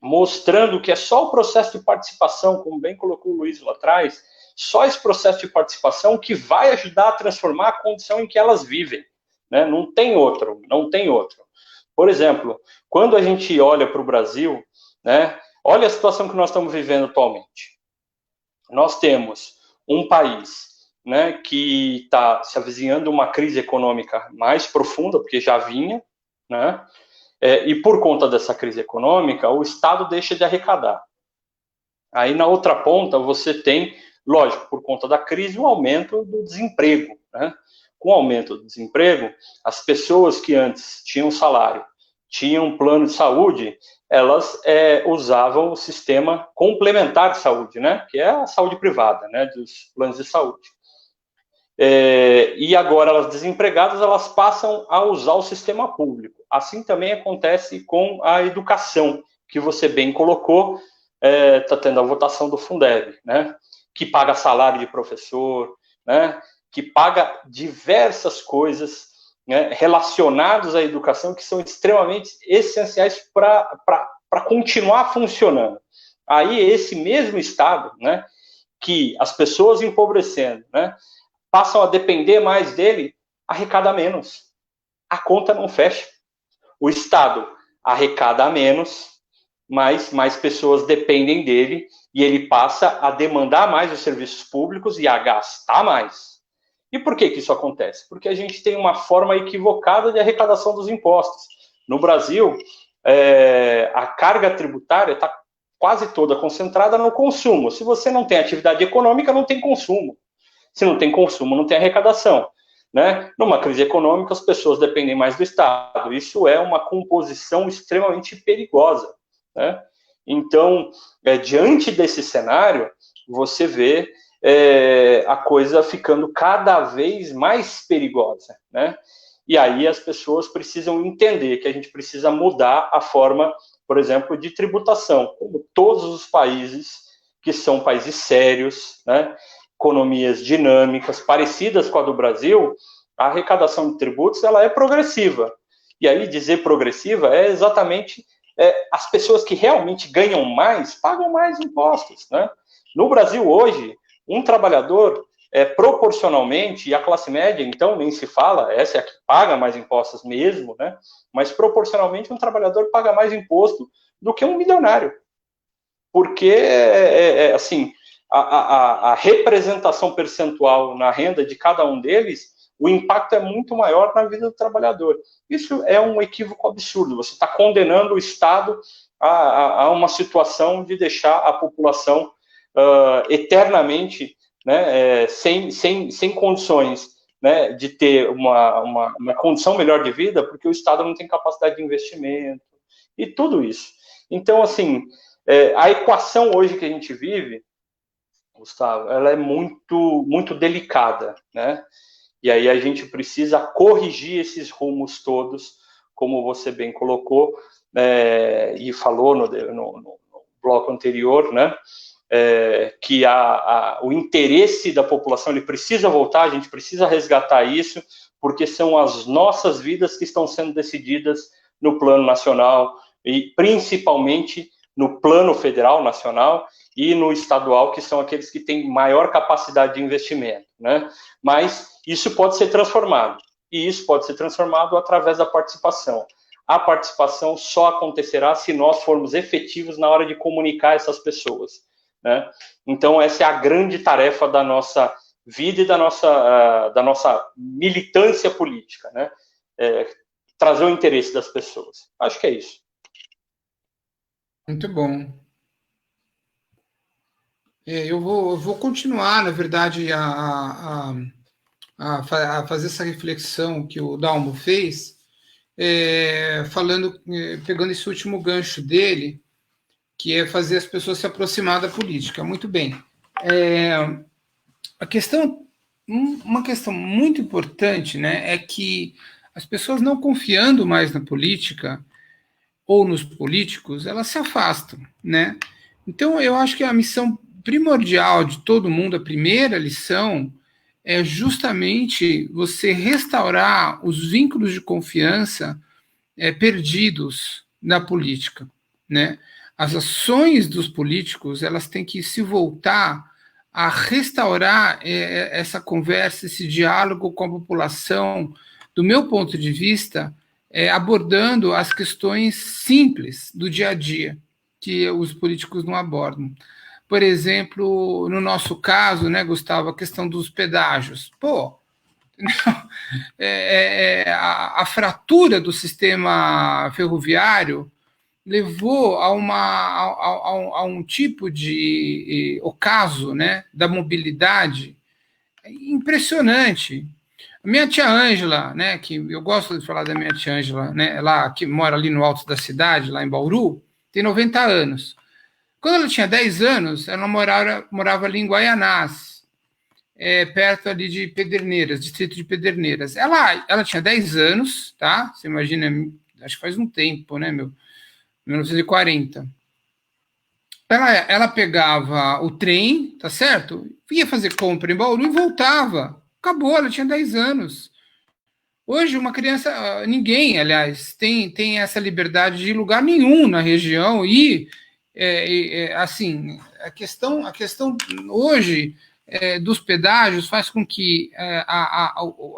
mostrando que é só o processo de participação, como bem colocou o Luiz lá atrás, só esse processo de participação que vai ajudar a transformar a condição em que elas vivem, né? Não tem outro. Por exemplo, quando a gente olha para o Brasil, né, olha a situação que nós estamos vivendo atualmente. Nós temos um país, né, que está se avizinhando uma crise econômica mais profunda, porque já vinha, né, e por conta dessa crise econômica, o Estado deixa de arrecadar. Aí, na outra ponta, você tem, lógico, por conta da crise, um aumento do desemprego, né? Com o aumento do desemprego, as pessoas que antes tinham salário, tinham um plano de saúde, elas usavam o sistema complementar de saúde, né? Que é a saúde privada, né? Dos planos de saúde. E agora, elas desempregadas, elas passam a usar o sistema público. Assim também acontece com a educação, que você bem colocou, está tendo a votação do Fundeb, né? Que paga salário de professor, né? Que paga diversas coisas, né, relacionadas à educação, que são extremamente essenciais para continuar funcionando. Aí esse mesmo Estado, né, que as pessoas empobrecendo, né, passam a depender mais dele, arrecada menos. A conta não fecha. O Estado arrecada menos, mas mais pessoas dependem dele e ele passa a demandar mais os serviços públicos e a gastar mais. E por que isso acontece? Porque a gente tem uma forma equivocada de arrecadação dos impostos. No Brasil, a carga tributária está quase toda concentrada no consumo. Se você não tem atividade econômica, não tem consumo. Se não tem consumo, não tem arrecadação, né? Numa crise econômica, as pessoas dependem mais do Estado. Isso é uma composição extremamente perigosa, né? Então, diante desse cenário, você vê a coisa ficando cada vez mais perigosa, né? E aí as pessoas precisam entender que a gente precisa mudar a forma, por exemplo, de tributação, como todos os países que são países sérios, né, economias dinâmicas, parecidas com a do Brasil, a arrecadação de tributos ela é progressiva. E aí dizer progressiva é exatamente as pessoas que realmente ganham mais pagam mais impostos, né? No Brasil hoje, um trabalhador proporcionalmente, e a classe média, então, nem se fala, essa é a que paga mais impostos mesmo, né? Mas proporcionalmente um trabalhador paga mais imposto do que um milionário. Porque, assim, a representação percentual na renda de cada um deles, o impacto é muito maior na vida do trabalhador. Isso é um equívoco absurdo. Você está condenando o Estado a uma situação de deixar a população eternamente, né, sem condições, né, de ter uma condição melhor de vida, porque o Estado não tem capacidade de investimento e tudo isso. Então, assim, a equação hoje que a gente vive, Gustavo, ela é muito, muito delicada, né? E aí a gente precisa corrigir esses rumos todos, como você bem colocou, e falou no bloco anterior, né? Que o interesse da população ele precisa voltar, a gente precisa resgatar isso, porque são as nossas vidas que estão sendo decididas no plano nacional e principalmente no plano federal, nacional, e no estadual, que são aqueles que têm maior capacidade de investimento, né? Mas isso pode ser transformado, e isso pode ser transformado através da participação. A participação só acontecerá se nós formos efetivos na hora de comunicar essas pessoas, né? Então, essa é a grande tarefa da nossa vida e da nossa militância política, né? Trazer o interesse das pessoas. Acho que é isso. Muito bom. Eu vou continuar, na verdade, a fazer essa reflexão que o Dalmo fez, pegando esse último gancho dele, que é fazer as pessoas se aproximar da política. Muito bem. Uma questão muito importante, né, é que as pessoas não confiando mais na política ou nos políticos, elas se afastam, né? Então, eu acho que a missão primordial de todo mundo, a primeira lição, é justamente você restaurar os vínculos de confiança perdidos na política, né? As ações dos políticos, elas têm que se voltar a restaurar essa conversa, esse diálogo com a população, do meu ponto de vista, abordando as questões simples do dia a dia, que os políticos não abordam. Por exemplo, no nosso caso, né, Gustavo, a questão dos pedágios. A fratura do sistema ferroviário levou a um tipo de ocaso, né, da mobilidade impressionante. A minha tia Ângela, né, que eu gosto de falar da minha tia Ângela, né, ela que mora ali no alto da cidade, lá em Bauru, tem 90 anos. Quando ela tinha 10 anos, ela morava ali em Guaianás, perto ali de Pederneiras, distrito de Pederneiras. Ela tinha 10 anos, tá? Você imagina, acho que faz um tempo, né, 1940. Ela pegava o trem, tá certo? Ia fazer compra em Bauru e voltava. Acabou, ela tinha 10 anos. Hoje, uma criança, ninguém, aliás, tem essa liberdade de ir lugar nenhum na região e, assim, a questão hoje dos pedágios faz com que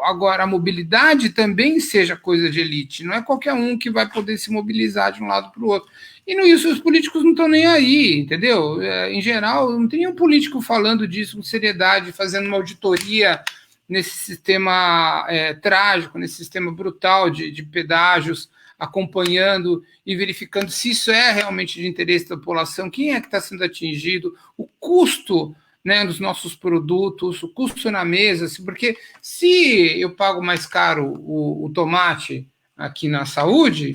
agora a mobilidade também seja coisa de elite. Não é qualquer um que vai poder se mobilizar de um lado para o outro. E no isso os políticos não estão nem aí, entendeu? Em geral, não tem nenhum político falando disso com seriedade, fazendo uma auditoria nesse sistema trágico, nesse sistema brutal de pedágios, acompanhando e verificando se isso é realmente de interesse da população, quem é que está sendo atingido, o custo, né, dos nossos produtos, o custo na mesa, porque se eu pago mais caro o tomate aqui na saúde,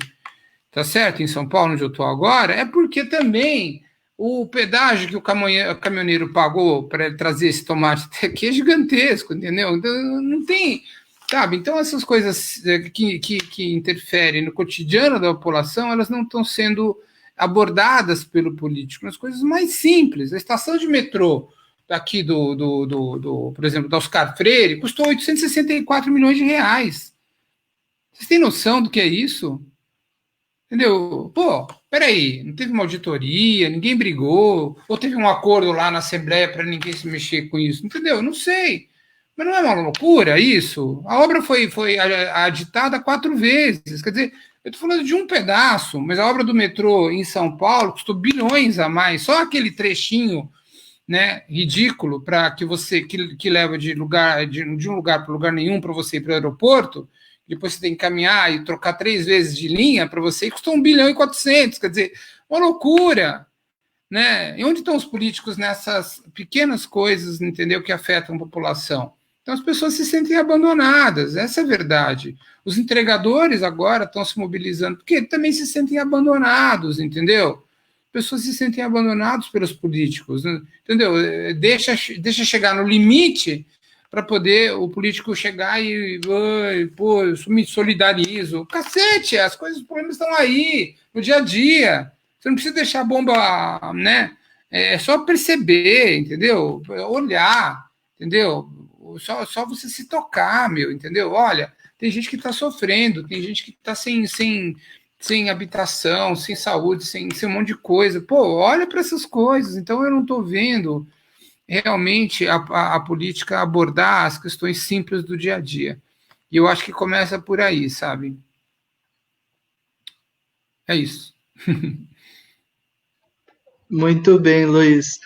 tá certo, em São Paulo, onde eu estou agora, é porque também o pedágio que o caminhoneiro pagou para trazer esse tomate até aqui é gigantesco, entendeu? Então, não tem, sabe? Então, essas coisas que interferem no cotidiano da população, elas não estão sendo abordadas pelo político nas coisas mais simples. A estação de metrô aqui por exemplo, da Oscar Freire, custou 864 milhões de reais. Vocês têm noção do que é isso? Entendeu? Pô, peraí, não teve uma auditoria, ninguém brigou, ou teve um acordo lá na Assembleia para ninguém se mexer com isso, entendeu? Não sei. Mas não é uma loucura isso? A obra foi aditada 4 vezes, quer dizer, eu estou falando de um pedaço, mas a obra do metrô em São Paulo custou bilhões a mais, só aquele trechinho, né, ridículo para que você que leva de um lugar para lugar nenhum para você ir para o aeroporto, depois você tem que caminhar e trocar 3 vezes de linha para você, e custou 1,4 bilhão, quer dizer, uma loucura, né? E onde estão os políticos nessas pequenas coisas, entendeu, que afetam a população? Então as pessoas se sentem abandonadas, essa é a verdade. Os entregadores agora estão se mobilizando, porque também se sentem abandonados, entendeu? Pessoas se sentem abandonadas pelos políticos, né? Entendeu? Deixa chegar no limite para poder o político chegar e, pô, eu me solidarizo. Cacete, as coisas, os problemas estão aí, no dia a dia. Você não precisa deixar a bomba, né? É só perceber, entendeu? Olhar, entendeu? Só você se tocar, meu, entendeu? Olha, tem gente que está sofrendo, tem gente que está sem habitação, sem saúde, sem um monte de coisa. Pô, olha para essas coisas. Então eu não estou vendo realmente a política abordar as questões simples do dia a dia. E eu acho que começa por aí, sabe? É isso. Muito bem, Luiz.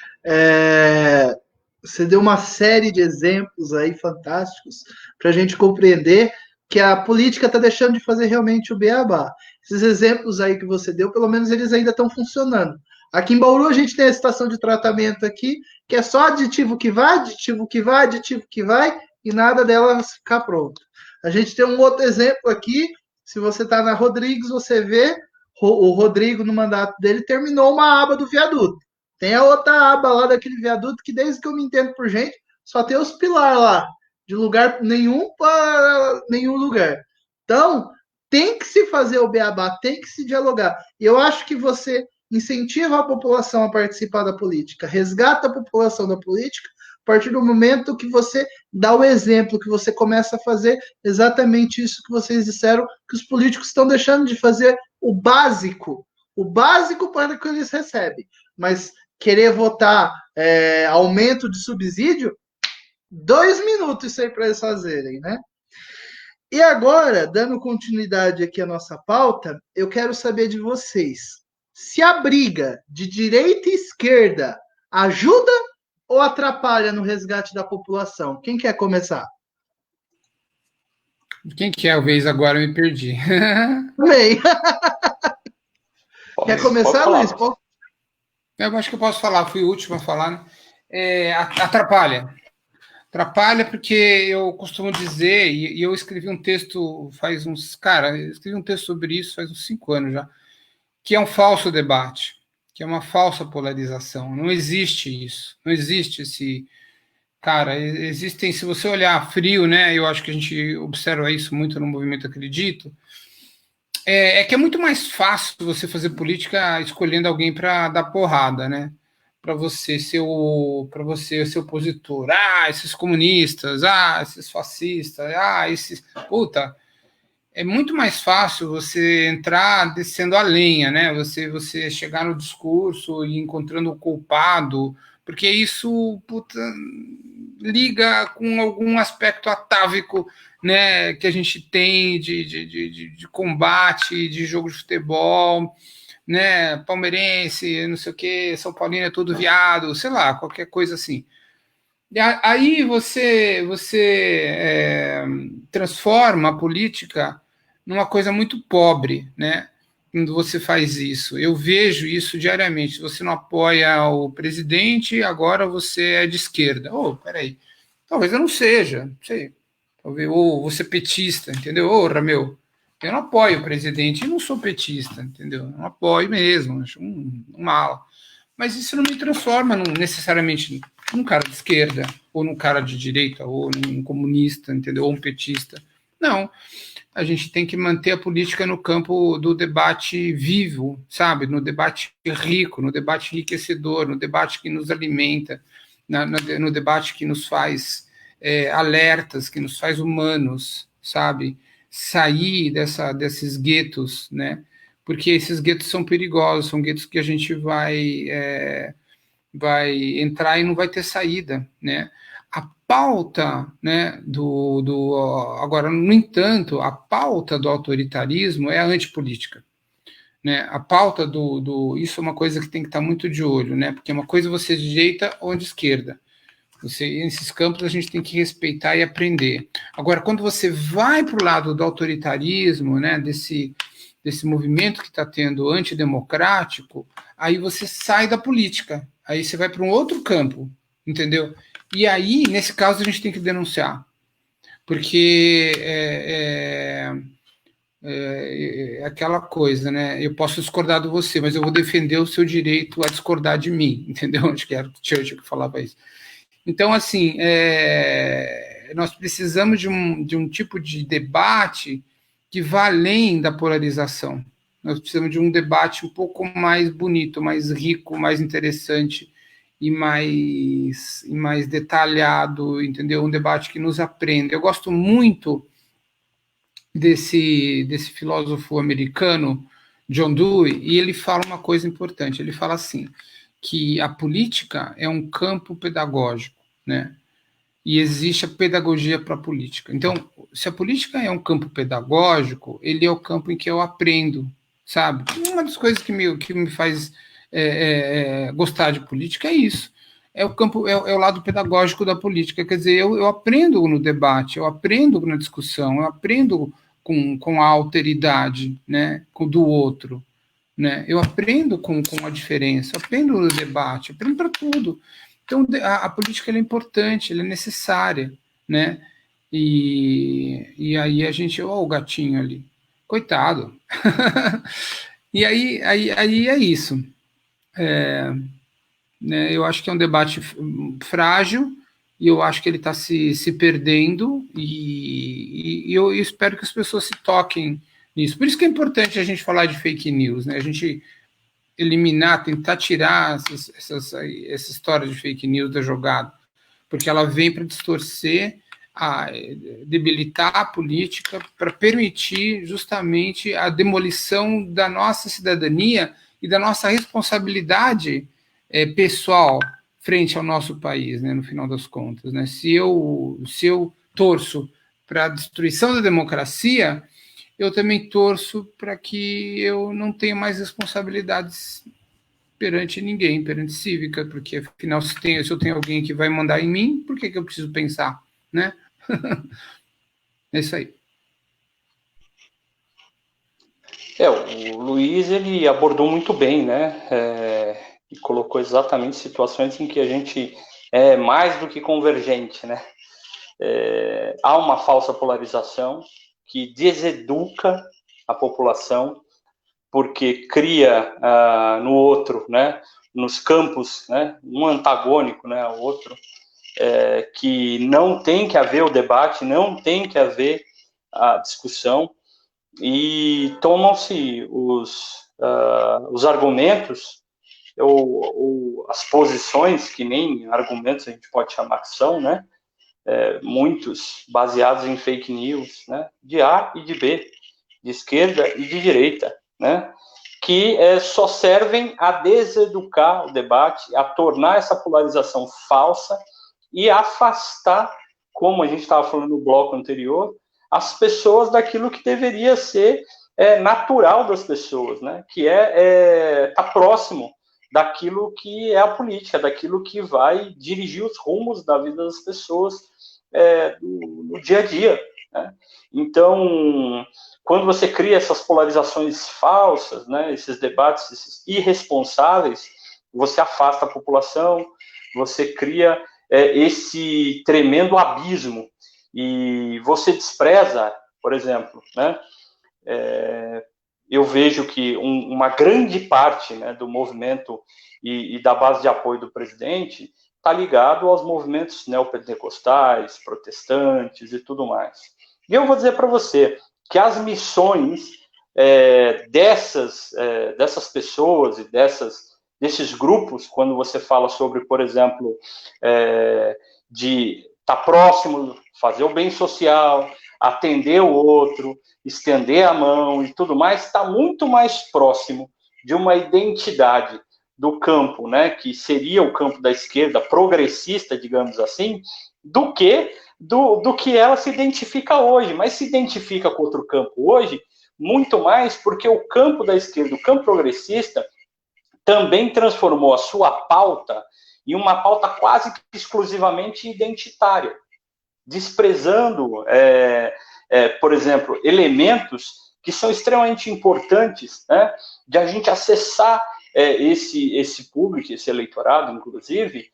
Você deu uma série de exemplos aí fantásticos para a gente compreender que a política está deixando de fazer realmente o beabá. Esses exemplos aí que você deu, pelo menos eles ainda estão funcionando. Aqui em Bauru a gente tem a estação de tratamento aqui, que é só aditivo que vai, aditivo que vai, aditivo que vai, e nada dela ficar pronto. A gente tem um outro exemplo aqui, se você está na Rodrigues, você vê o Rodrigo, no mandato dele, terminou uma aba do viaduto. Tem a outra aba lá daquele viaduto que, desde que eu me entendo por gente, só tem os pilares lá, de lugar nenhum para nenhum lugar. Então, tem que se fazer o beabá, tem que se dialogar. E eu acho que você incentiva a população a participar da política, resgata a população da política, a partir do momento que você dá o exemplo, que você começa a fazer exatamente isso que vocês disseram, que os políticos estão deixando de fazer o básico para que eles recebem. Mas querer votar aumento de subsídio, 2 minutos isso aí para eles fazerem, né? E agora, dando continuidade aqui à nossa pauta, eu quero saber de vocês. Se a briga de direita e esquerda ajuda ou atrapalha no resgate da população? Quem quer começar? Quem quer a vez agora? Eu me perdi. Bem. Quer começar, Luiz? Eu acho que eu posso falar, fui o último a falar, né? Atrapalha. Atrapalha porque eu costumo dizer, e eu escrevi um texto eu escrevi um texto sobre isso faz uns 5 anos já, que é um falso debate, que é uma falsa polarização. Não existe isso. Não existe esse... Cara, existem, se você olhar frio, né? Eu acho que a gente observa isso muito no movimento Acredito, que é muito mais fácil você fazer política escolhendo alguém para dar porrada, né? Para você ser o opositor. Esses comunistas, esses fascistas, esses... Puta, é muito mais fácil você entrar descendo a lenha, né? Você chegar no discurso e encontrando o culpado, porque isso, puta, liga com algum aspecto atávico, né, que a gente tem de combate, de jogo de futebol, né, palmeirense, não sei o que, São Paulino é todo viado, sei lá, qualquer coisa assim. E aí você transforma a política numa coisa muito pobre, né? Quando você faz isso. Eu vejo isso diariamente. Se você não apoia o presidente, agora você é de esquerda. Peraí. Talvez eu não seja, não sei. Talvez, ou você é petista, entendeu? Meu, eu não apoio o presidente e não sou petista, entendeu? Eu não apoio mesmo, acho um mala. Mas isso não me transforma necessariamente num cara de esquerda, ou num cara de direita, ou num comunista, entendeu? Ou um petista. Não. a gente tem que manter a política no campo do debate vivo, sabe? No debate rico, no debate enriquecedor, no debate que nos alimenta, no debate que nos faz alertas, que nos faz humanos, sabe? Sair desses guetos, né? Porque esses guetos são perigosos, são guetos que a gente vai entrar e não vai ter saída, né? A pauta, né, agora, no entanto, a pauta do autoritarismo é a antipolítica, né? A pauta isso é uma coisa que tem que estar muito de olho, né? Porque uma coisa você é de direita ou de esquerda. Nesses campos a gente tem que respeitar e aprender. Agora, quando você vai para o lado do autoritarismo, né, desse movimento que está tendo antidemocrático, aí você sai da política, aí você vai para um outro campo, entendeu? E aí, nesse caso, a gente tem que denunciar, porque é aquela coisa, né? Eu posso discordar de você, mas eu vou defender o seu direito a discordar de mim, entendeu? Acho que era o Churchill que falava isso. Então, assim, nós precisamos de um tipo de debate que vá além da polarização. Nós precisamos de um debate um pouco mais bonito, mais rico, mais interessante e mais detalhado, entendeu? Um debate que nos aprenda. Eu gosto muito desse filósofo americano, John Dewey, e ele fala uma coisa importante. Ele fala assim, que a política é um campo pedagógico, né? E existe a pedagogia para a política. Então, se a política é um campo pedagógico, ele é o campo em que eu aprendo, sabe? Uma das coisas que me faz gostar de política é isso. É o campo, é o lado pedagógico da política. Quer dizer, eu aprendo no debate, eu aprendo na discussão, eu aprendo com a alteridade, né, do outro, né? Eu aprendo com a diferença, eu aprendo no debate, eu aprendo para tudo. Então, a política ela é importante, ela é necessária, né? E aí a gente, ó, o gatinho ali, coitado. E aí é isso. Né, eu acho que é um debate frágil, e eu acho que ele está se perdendo, e eu espero que as pessoas se toquem nisso. Por isso que é importante a gente falar de fake news, né? A gente eliminar, tentar tirar essa história de fake news da jogada, porque ela vem para distorcer, debilitar a política, para permitir justamente a demolição da nossa cidadania e da nossa responsabilidade pessoal frente ao nosso país, né, no final das contas, né? Se eu torço para a destruição da democracia, eu também torço para que eu não tenha mais responsabilidades perante ninguém, perante cívica, porque afinal, se eu tenho alguém que vai mandar em mim, por que eu preciso pensar, né? É isso aí. O Luiz, ele abordou muito bem, né? E colocou exatamente situações em que a gente é mais do que convergente, né? Há uma falsa polarização que deseduca a população, porque cria no outro, né, nos campos, né, um antagônico, né, ao outro, que não tem que haver o debate, não tem que haver a discussão, e tomam-se os argumentos ou as posições, que nem argumentos a gente pode chamar que são, né, muitos baseados em fake news, né, de A e de B, de esquerda e de direita, né, que só servem a deseducar o debate, a tornar essa polarização falsa e afastar, como a gente estava falando no bloco anterior, as pessoas daquilo que deveria ser natural das pessoas, né, que tá próximo daquilo que é a política, daquilo que vai dirigir os rumos da vida das pessoas no dia a dia, né? Então, quando você cria essas polarizações falsas, né, esses debates esses irresponsáveis, você afasta a população, você cria esse tremendo abismo, e você despreza, por exemplo, né, eu vejo que uma grande parte, né, do movimento e da base de apoio do presidente está ligado aos movimentos neopentecostais, protestantes e tudo mais. E eu vou dizer para você, que as missões dessas pessoas e desses grupos, quando você fala sobre, por exemplo, de estar próximo, fazer o bem social, atender o outro, estender a mão e tudo mais, está muito mais próximo de uma identidade do campo, né, que seria o campo da esquerda progressista, digamos assim, do que ela se identifica hoje, mas se identifica com outro campo hoje, muito mais porque o campo da esquerda, o campo progressista, também transformou a sua pauta em uma pauta quase que exclusivamente identitária, desprezando, por exemplo, elementos que são extremamente importantes, né, de a gente acessar esse público, esse eleitorado, inclusive,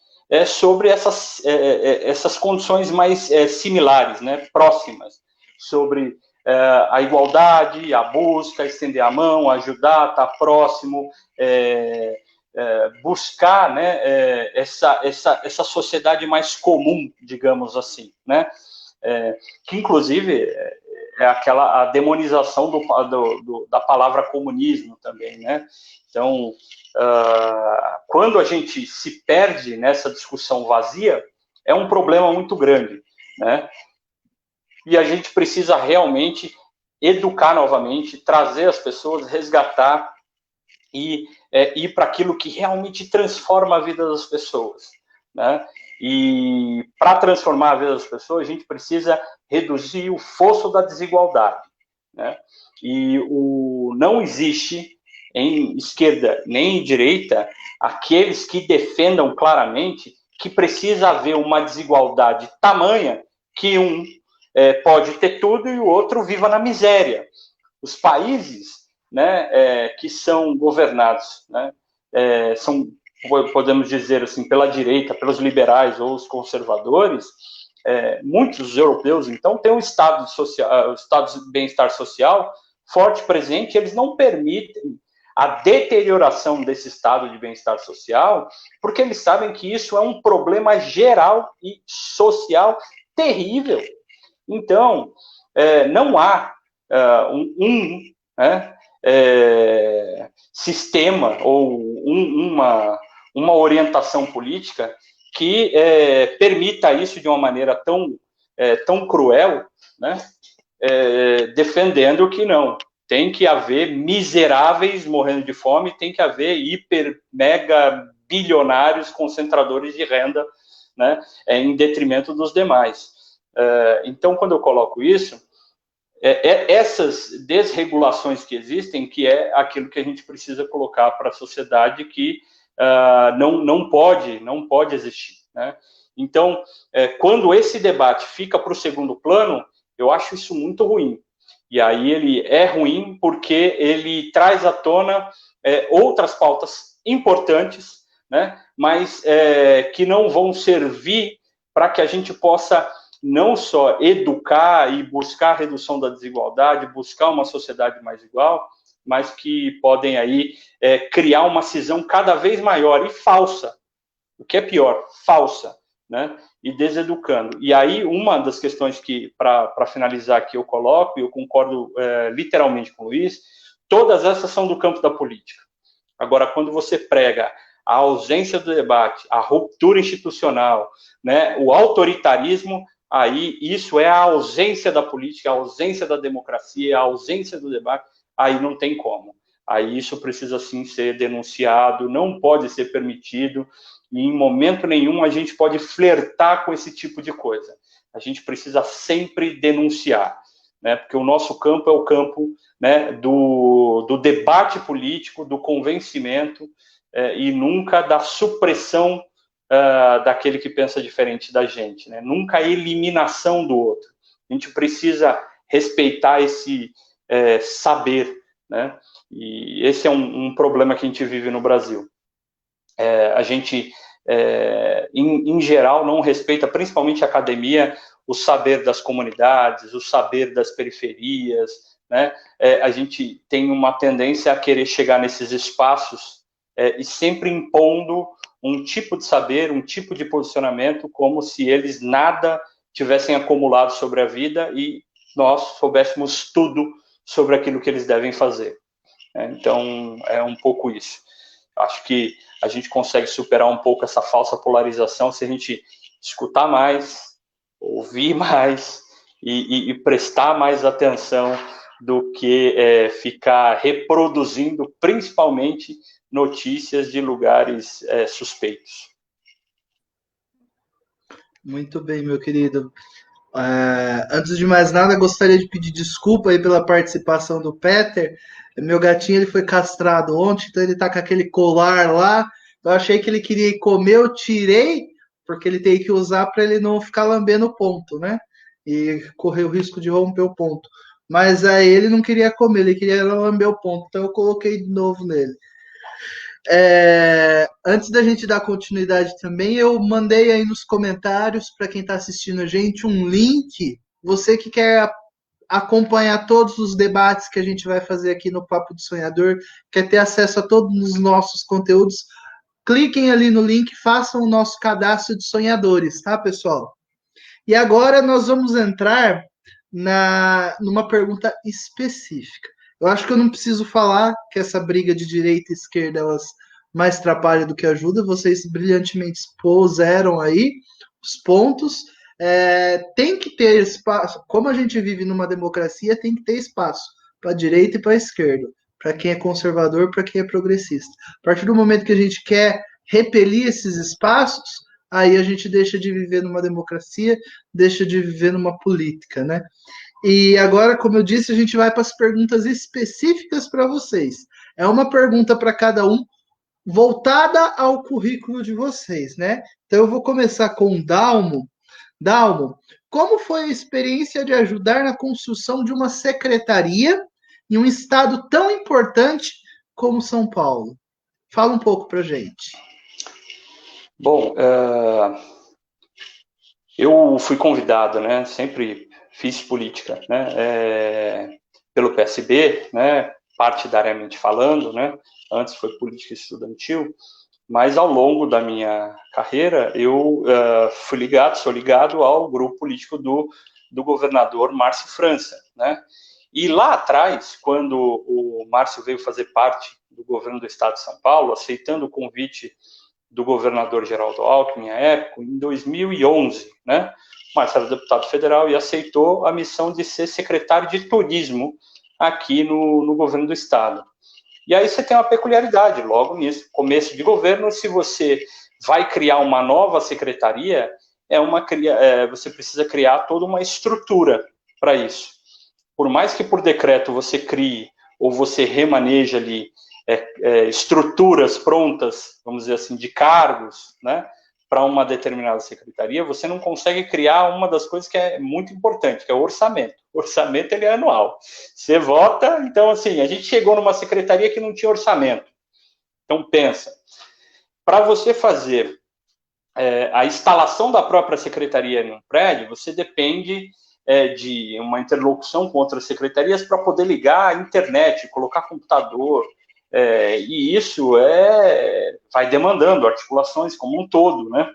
sobre essas condições mais similares, né, próximas, sobre a igualdade, a busca, estender a mão, ajudar, estar próximo, buscar, né, essa sociedade mais comum, digamos assim, né, que inclusive é a demonização da palavra comunismo também, né? Então, quando a gente se perde nessa discussão vazia, é um problema muito grande, né? E a gente precisa realmente educar novamente, trazer as pessoas, resgatar e ir para aquilo que realmente transforma a vida das pessoas, né? E para transformar a vida das pessoas, a gente precisa reduzir o fosso da desigualdade, né? E não existe em esquerda nem em direita aqueles que defendam claramente que precisa haver uma desigualdade tamanha que um pode ter tudo e o outro viva na miséria. Os países, né, que são governados, né, são, podemos dizer assim, pela direita, pelos liberais ou os conservadores, muitos europeus, então, têm um estado de bem-estar social forte, presente, e eles não permitem a deterioração desse estado de bem-estar social, porque eles sabem que isso é um problema geral e social terrível. Então, não há sistema ou uma orientação política que permita isso de uma maneira tão cruel, né? Defendendo que não. Tem que haver miseráveis morrendo de fome, tem que haver mega bilionários concentradores de renda, né, em detrimento dos demais. Então, quando eu coloco isso, essas desregulações que existem, que é aquilo que a gente precisa colocar para a sociedade que não pode existir, né? Então, quando esse debate fica para o segundo plano, eu acho isso muito ruim. E aí ele é ruim porque ele traz à tona outras pautas importantes, né, mas que não vão servir para que a gente possa não só educar e buscar a redução da desigualdade, buscar uma sociedade mais igual, mas que podem aí criar uma cisão cada vez maior e falsa, o que é pior, falsa, né, e deseducando. E aí, uma das questões que, para finalizar, que eu coloco, e eu concordo literalmente com o Luiz, todas essas são do campo da política. Agora, quando você prega a ausência do debate, a ruptura institucional, né, o autoritarismo, aí isso é a ausência da política, a ausência da democracia, a ausência do debate, aí não tem como. Aí isso precisa, sim, ser denunciado, não pode ser permitido, e em momento nenhum a gente pode flertar com esse tipo de coisa. A gente precisa sempre denunciar, né, porque o nosso campo é o campo, né, do debate político, do convencimento, e nunca da supressão daquele que pensa diferente da gente, né? Nunca a eliminação do outro. A gente precisa respeitar esse saber, né? E esse é um problema que a gente vive no Brasil. A gente, em geral, não respeita, principalmente a academia, o saber das comunidades, o saber das periferias, né? A gente tem uma tendência a querer chegar nesses espaços e sempre impondo um tipo de saber, um tipo de posicionamento, como se eles nada tivessem acumulado sobre a vida e nós soubéssemos tudo sobre aquilo que eles devem fazer. Então, é um pouco isso. Acho que a gente consegue superar um pouco essa falsa polarização se a gente escutar mais, ouvir mais e prestar mais atenção do que ficar reproduzindo, principalmente, notícias de lugares suspeitos. Muito bem, meu querido. Antes de mais nada, gostaria de pedir desculpa aí pela participação do Peter. Meu gatinho ele foi castrado ontem, então ele tá com aquele colar lá. Eu achei que ele queria ir comer, eu tirei, porque ele tem que usar para ele não ficar lambendo o ponto, né? E correr o risco de romper o ponto. Mas aí ele não queria comer, ele queria lamber o ponto, então eu coloquei de novo nele. Antes da gente dar continuidade também, eu mandei aí nos comentários para quem está assistindo a gente um link. Você que quer acompanhar todos os debates que a gente vai fazer aqui no Papo de Sonhador, quer ter acesso a todos os nossos conteúdos, cliquem ali no link, façam o nosso cadastro de sonhadores, tá, pessoal? E agora nós vamos entrar numa pergunta específica. Eu acho que eu não preciso falar que essa briga de direita e esquerda elas mais atrapalham do que ajudam. Vocês brilhantemente expuseram aí os pontos. Tem que ter espaço. Como a gente vive numa democracia, tem que ter espaço para a direita e para a esquerda, para quem é conservador, para quem é progressista. A partir do momento que a gente quer repelir esses espaços, aí a gente deixa de viver numa democracia, deixa de viver numa política, né? E agora, como eu disse, a gente vai para as perguntas específicas para vocês. É uma pergunta para cada um, voltada ao currículo de vocês, né? Então eu vou começar com o Dalmo. Dalmo, como foi a experiência de ajudar na construção de uma secretaria em um estado tão importante como São Paulo? Fala um pouco para gente. Bom, eu fui convidado, né? Sempre fiz política, né? Pelo PSB, né? Partidariamente falando, né? Antes foi política estudantil, mas ao longo da minha carreira eu sou ligado ao grupo político do governador Márcio França, né? E lá atrás, quando o Márcio veio fazer parte do governo do Estado de São Paulo, aceitando o convite do governador Geraldo Alckmin, à época, em 2011, né? O Márcio era deputado federal e aceitou a missão de ser secretário de turismo aqui no governo do Estado. E aí você tem uma peculiaridade, logo nisso, começo de governo, se você vai criar uma nova secretaria, você precisa criar toda uma estrutura para isso. Por mais que por decreto você crie ou você remaneje ali estruturas prontas, vamos dizer assim, de cargos, né, para uma determinada secretaria, você não consegue criar uma das coisas que é muito importante, que é o orçamento. O orçamento, ele é anual. Você vota, então, assim, a gente chegou numa secretaria que não tinha orçamento. Então, pensa, para você fazer a instalação da própria secretaria no prédio, você depende de uma interlocução com outras secretarias para poder ligar a internet, colocar computador, e isso vai demandando articulações como um todo, né?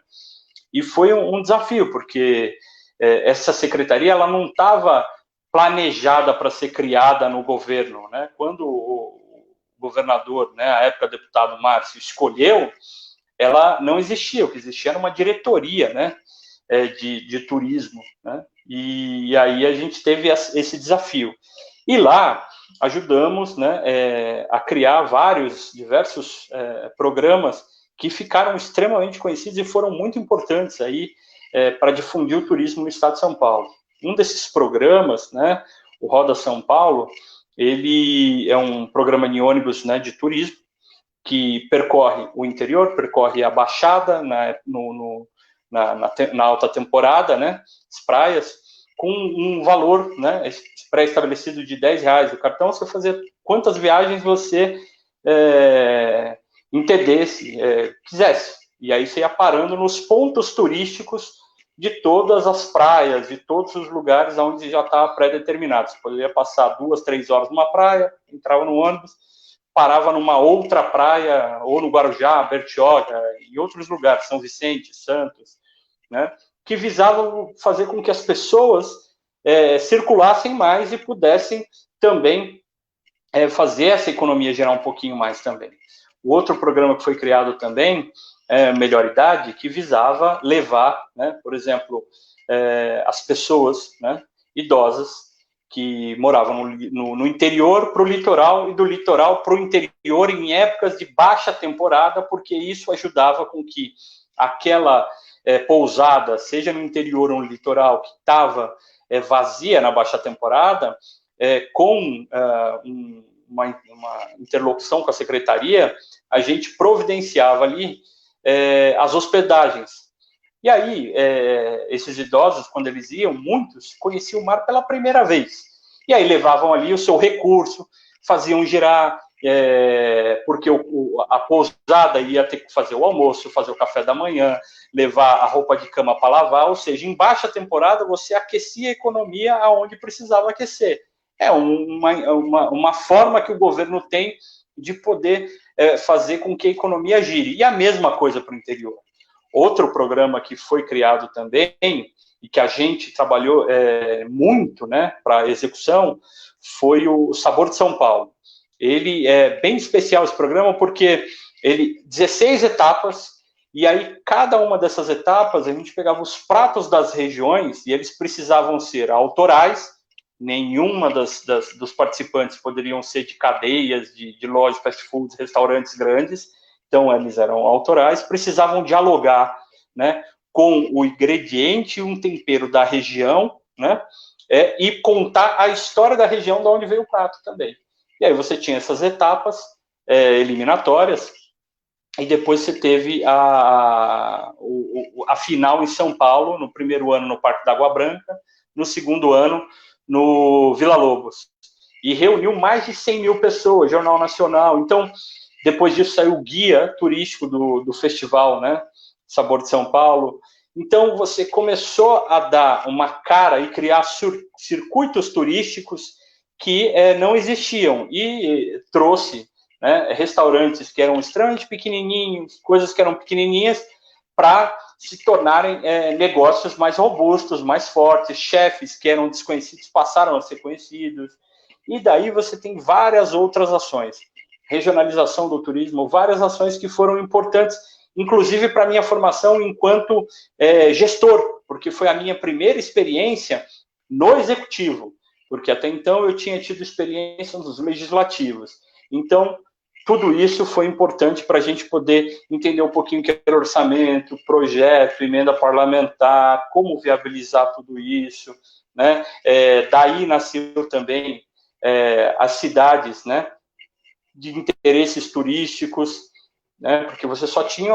E foi um desafio, porque essa secretaria ela não estava planejada para ser criada no governo, né? Quando o governador, né, à época deputado Márcio, escolheu, ela não existia. O que existia era uma diretoria, né, de turismo, né? E aí a gente teve esse desafio. E lá ajudamos, né, a criar diversos programas que ficaram extremamente conhecidos e foram muito importantes aí para difundir o turismo no estado de São Paulo. Um desses programas, né, o Roda São Paulo, ele é um programa de ônibus, né, de turismo que percorre o interior, percorre a Baixada na alta temporada, né, as praias, com um valor, né, pré-estabelecido de R$10 o cartão, você fazer quantas viagens você entendesse, quisesse. E aí você ia parando nos pontos turísticos de todas as praias, de todos os lugares onde já estava pré-determinado. Você poderia passar 2, 3 horas numa praia, entrava no ônibus, parava numa outra praia, ou no Guarujá, Bertioga, e outros lugares, São Vicente, Santos, né, que visavam fazer com que as pessoas circulassem mais e pudessem também fazer essa economia gerar um pouquinho mais também. O outro programa que foi criado também, Melhor Idade, que visava levar, né, por exemplo, as pessoas, né, idosas que moravam no interior para o litoral e do litoral para o interior em épocas de baixa temporada, porque isso ajudava com que aquela pousada, seja no interior ou no litoral, que estava vazia na baixa temporada, com uma interlocução com a secretaria, a gente providenciava ali as hospedagens. E aí, esses idosos, quando eles iam, muitos conheciam o mar pela primeira vez. E aí levavam ali o seu recurso, faziam girar, porque a pousada ia ter que fazer o almoço, fazer o café da manhã, levar a roupa de cama para lavar, ou seja, em baixa temporada você aquecia a economia aonde precisava aquecer. É uma forma que o governo tem de poder fazer com que a economia gire. E a mesma coisa para o interior. Outro programa que foi criado também, e que a gente trabalhou muito, né, para execução, foi o Sabor de São Paulo. Ele é bem especial, esse programa, porque 16 etapas, e aí cada uma dessas etapas a gente pegava os pratos das regiões, e eles precisavam ser autorais, nenhuma dos participantes poderiam ser de cadeias, de lojas, fast foods, restaurantes grandes, então eles eram autorais, precisavam dialogar, né, com o ingrediente e um tempero da região, né, e contar a história da região de onde veio o prato também. E aí você tinha essas etapas eliminatórias, e depois você teve a final em São Paulo, no primeiro ano no Parque da Água Branca, no segundo ano no Vila Lobos. E reuniu mais de 100 mil pessoas, Jornal Nacional. Então, depois disso saiu o guia turístico do festival, né? Sabor de São Paulo. Então, você começou a dar uma cara e criar circuitos turísticos que não existiam. E trouxe, né, restaurantes que eram extremamente pequenininhos, coisas que eram pequenininhas, para se tornarem negócios mais robustos, mais fortes. Chefes que eram desconhecidos passaram a ser conhecidos. E daí você tem várias outras ações. Regionalização do turismo, várias ações que foram importantes, inclusive para a minha formação enquanto gestor, porque foi a minha primeira experiência no executivo, porque até então eu tinha tido experiência nos legislativos. Então, tudo isso foi importante para a gente poder entender um pouquinho o que era orçamento, projeto, emenda parlamentar, como viabilizar tudo isso, né? Daí nasceu também as cidades, né, de interesses turísticos, né, porque você só tinha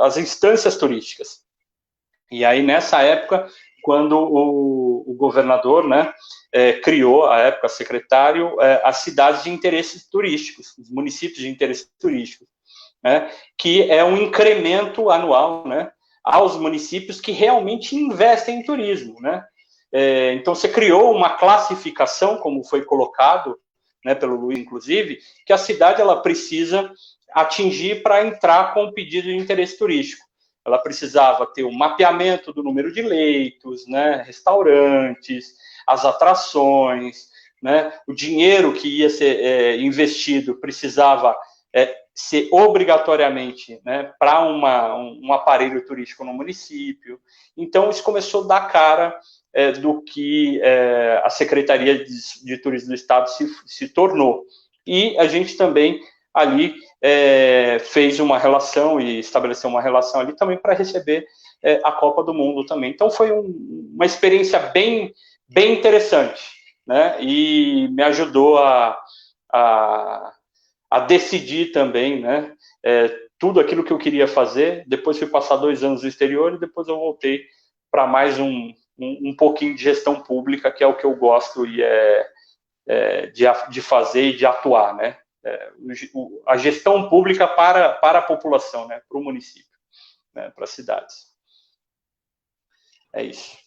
as instâncias turísticas. E aí, nessa época, quando o governador, né, criou, à época, secretário, as cidades de interesses turísticos, os municípios de interesses turísticos, né, que é um incremento anual, né, aos municípios que realmente investem em turismo, né. Então, você criou uma classificação, como foi colocado, né, pelo Luiz, inclusive, que a cidade ela precisa atingir para entrar com o pedido de interesse turístico. Ela precisava ter um mapeamento do número de leitos, né, restaurantes, as atrações, né, o dinheiro que ia ser investido precisava ser obrigatoriamente, né, para um aparelho turístico no município. Então, isso começou a dar cara do que a Secretaria de Turismo do Estado se tornou. E a gente também ali fez uma relação e estabeleceu uma relação ali também para receber a Copa do Mundo também. Então foi uma experiência bem interessante, né? E me ajudou a decidir também, né? Tudo aquilo que eu queria fazer. Depois fui passar 2 anos no exterior e depois eu voltei para mais um pouquinho de gestão pública, que é o que eu gosto e de fazer e de atuar, né? A gestão pública para a população, né? Para o município, né? Para as cidades. É isso.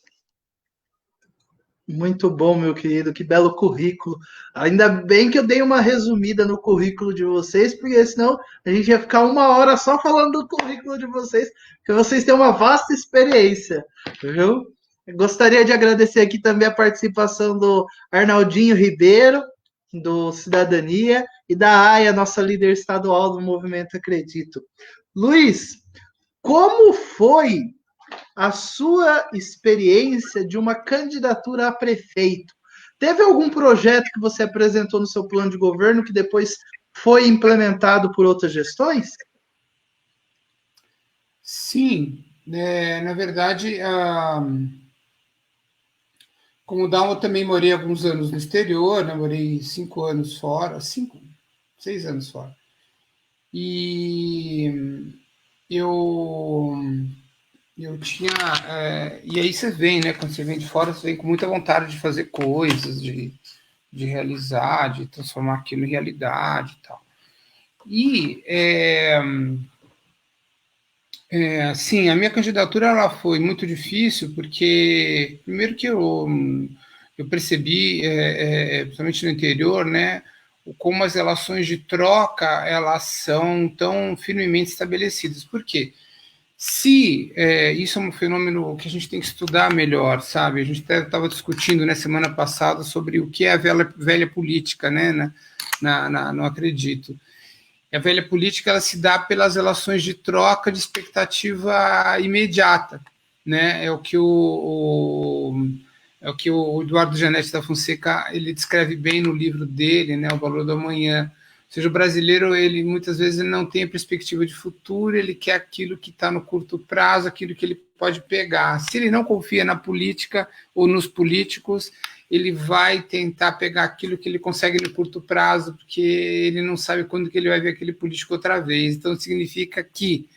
Muito bom, meu querido, que belo currículo. Ainda bem que eu dei uma resumida no currículo de vocês, porque senão a gente ia ficar 1 hora só falando do currículo de vocês, porque vocês têm uma vasta experiência, viu? Gostaria de agradecer aqui também a participação do Arnaldinho Ribeiro, do Cidadania, e da Aya, nossa líder estadual do Movimento Acredito. Luiz, como foi a sua experiência de uma candidatura a prefeito? Teve algum projeto que você apresentou no seu plano de governo que depois foi implementado por outras gestões? Sim, na verdade, como Dalma, eu também morei alguns anos no exterior, né? Morei 5 anos fora, 6 anos fora. E eu tinha. E aí você vem, né? Quando você vem de fora, você vem com muita vontade de fazer coisas, de realizar, de transformar aquilo em realidade e tal. E, sim, a minha candidatura ela foi muito difícil, porque, primeiro que eu percebi, principalmente no interior, né, como as relações de troca elas são tão firmemente estabelecidas. Por quê? Isso é um fenômeno que a gente tem que estudar melhor, sabe? A gente estava discutindo na semana passada sobre o que é a velha política, né? Não acredito. A velha política ela se dá pelas relações de troca de expectativa imediata, né? É o que o Eduardo Janete da Fonseca ele descreve bem no livro dele, né? O Valor do Amanhã. Ou seja, o brasileiro ele muitas vezes ele não tem a perspectiva de futuro, ele quer aquilo que está no curto prazo, aquilo que ele pode pegar. Se ele não confia na política ou nos políticos, ele vai tentar pegar aquilo que ele consegue no curto prazo, porque ele não sabe quando que ele vai ver aquele político outra vez. Então, significa que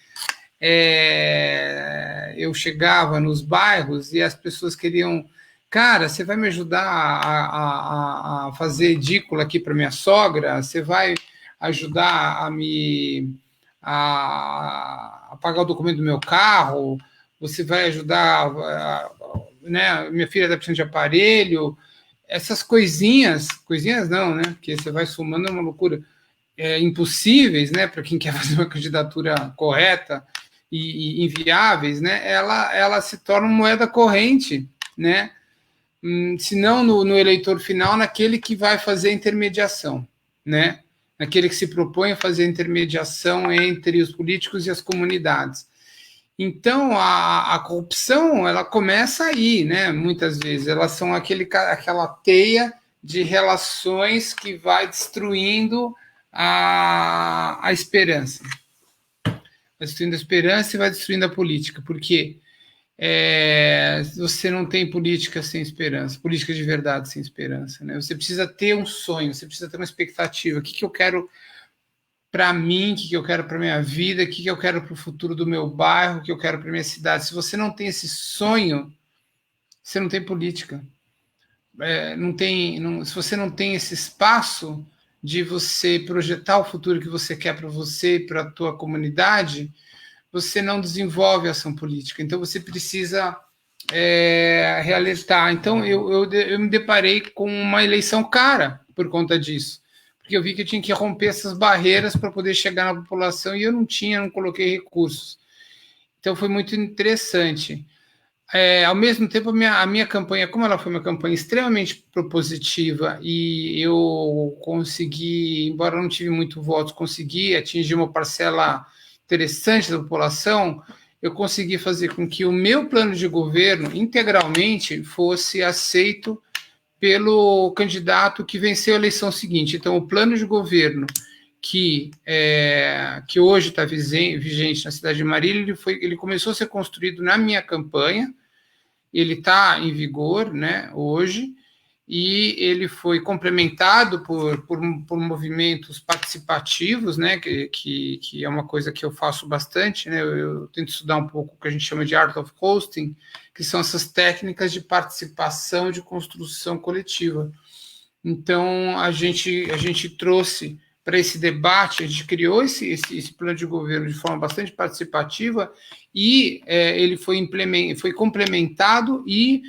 eu chegava nos bairros e as pessoas queriam, cara, você vai me ajudar a fazer edícula aqui para minha sogra? Você vai ajudar a pagar o documento do meu carro? Você vai ajudar, né? Minha filha está precisando de aparelho. Essas coisinhas não, né? Que você vai somando é uma loucura. Impossíveis, né? Para quem quer fazer uma candidatura correta e inviáveis, né? Ela se torna uma moeda corrente, né? Se não no eleitor final, naquele que vai fazer intermediação, né? Naquele que se propõe a fazer intermediação entre os políticos e as comunidades. Então, a corrupção, ela começa aí, né? Muitas vezes, elas são aquela teia de relações que vai destruindo a esperança. Vai destruindo a esperança e vai destruindo a política. Por quê? Você não tem política sem esperança, política de verdade sem esperança, né? Você precisa ter um sonho, você precisa ter uma expectativa. O que eu quero para mim, o que eu quero para minha vida, o que eu quero para o futuro do meu bairro, o que eu quero para minha cidade. Se você não tem esse sonho, você não tem política. Se você não tem esse espaço de você projetar o futuro que você quer para você e para a tua comunidade, você não desenvolve ação política. Então, você precisa realçar. Então, eu me deparei com uma eleição cara por conta disso. Porque eu vi que eu tinha que romper essas barreiras para poder chegar na população e eu não coloquei recursos. Então, foi muito interessante. Ao mesmo tempo, a minha campanha, como ela foi uma campanha extremamente propositiva e eu consegui, embora eu não tive muito votos, consegui atingir uma parcela interessante da população, eu consegui fazer com que o meu plano de governo integralmente fosse aceito pelo candidato que venceu a eleição seguinte. Então, o plano de governo que hoje está vigente na cidade de Marília, ele começou a ser construído na minha campanha, ele está em vigor, né, hoje, e ele foi complementado por movimentos participativos, né, que é uma coisa que eu faço bastante, né, eu tento estudar um pouco o que a gente chama de Art of Hosting, que são essas técnicas de participação, de construção coletiva. Então, a gente trouxe para esse debate, a gente criou esse plano de governo de forma bastante participativa e ele foi complementado e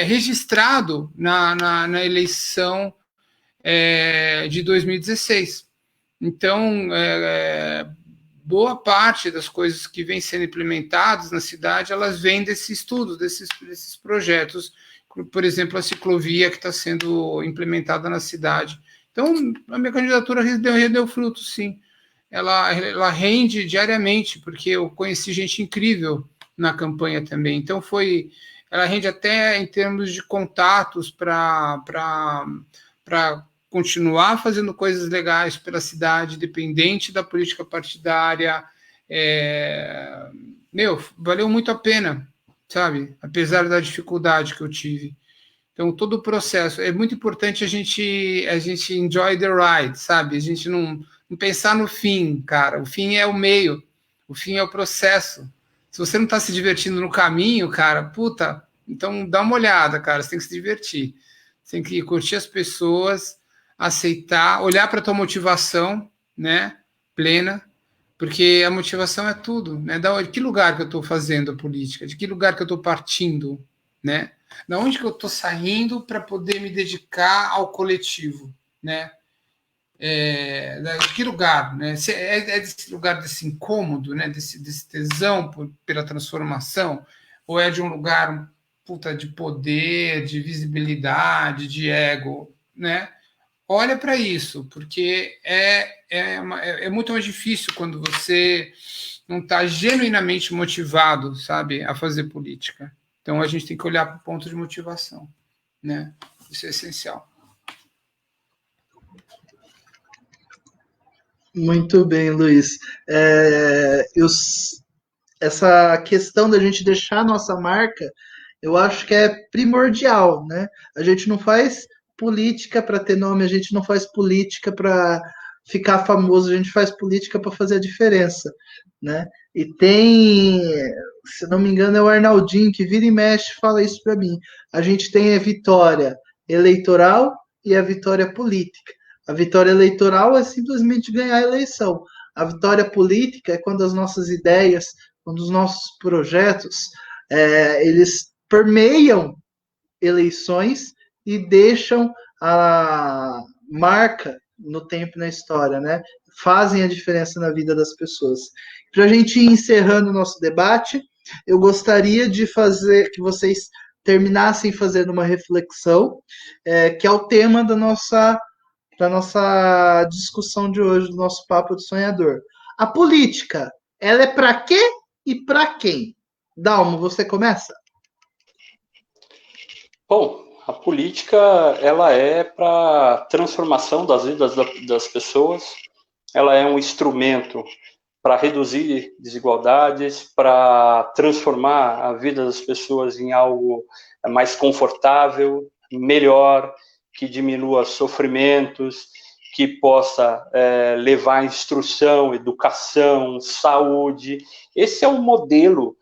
registrado na eleição de 2016. Então, boa parte das coisas que vêm sendo implementadas na cidade, elas vêm desse estudo, desses projetos. Por exemplo, a ciclovia que está sendo implementada na cidade. Então, a minha candidatura rendeu fruto, sim. Ela rende diariamente, porque eu conheci gente incrível na campanha também. Então, ela rende até em termos de contatos para continuar fazendo coisas legais pela cidade, dependente da política partidária. Valeu muito a pena, sabe? Apesar da dificuldade que eu tive. Então, todo o processo. É muito importante a gente enjoy the ride, sabe? A gente não pensar no fim, cara. O fim é o meio. O fim é o processo. Se você não está se divertindo no caminho, cara, puta, então dá uma olhada, cara. Você tem que se divertir. Você tem que curtir as pessoas, aceitar, olhar para a tua motivação, né? Plena. Porque a motivação é tudo, né? De que lugar que eu estou fazendo a política? De que lugar que eu estou partindo, né? Da onde que eu estou saindo para poder me dedicar ao coletivo, né? De que lugar, né? É desse lugar desse incômodo, né? Desse tesão pela transformação, ou é de um lugar de poder, de visibilidade, de ego, né? Olha para isso, porque é muito mais difícil quando você não está genuinamente motivado, sabe, a fazer política. Então, a gente tem que olhar para o ponto de motivação, né? Isso é essencial. Muito bem, Luiz. Essa questão da gente deixar a nossa marca, eu acho que é primordial, né? A gente não faz política para ter nome, a gente não faz política para ficar famoso, a gente faz política para fazer a diferença, né? E tem, se não me engano, é o Arnaldinho que vira e mexe fala isso para mim. A gente tem a vitória eleitoral e a vitória política. A vitória eleitoral é simplesmente ganhar a eleição. A vitória política é quando as nossas ideias, quando os nossos projetos, eles permeiam eleições e deixam a marca no tempo e na história, né? Fazem a diferença na vida das pessoas. Para a gente ir encerrando o nosso debate, eu gostaria de fazer que vocês terminassem fazendo uma reflexão, que é o tema da nossa discussão de hoje, do nosso Papo de Sonhador. A política, ela é para quê e para quem? Dalmo, você começa? Bom, a política, ela é para transformação das vidas das pessoas, ela é um instrumento para reduzir desigualdades, para transformar a vida das pessoas em algo mais confortável, melhor, que diminua sofrimentos, que possa levar instrução, educação, saúde. Esse é o modelo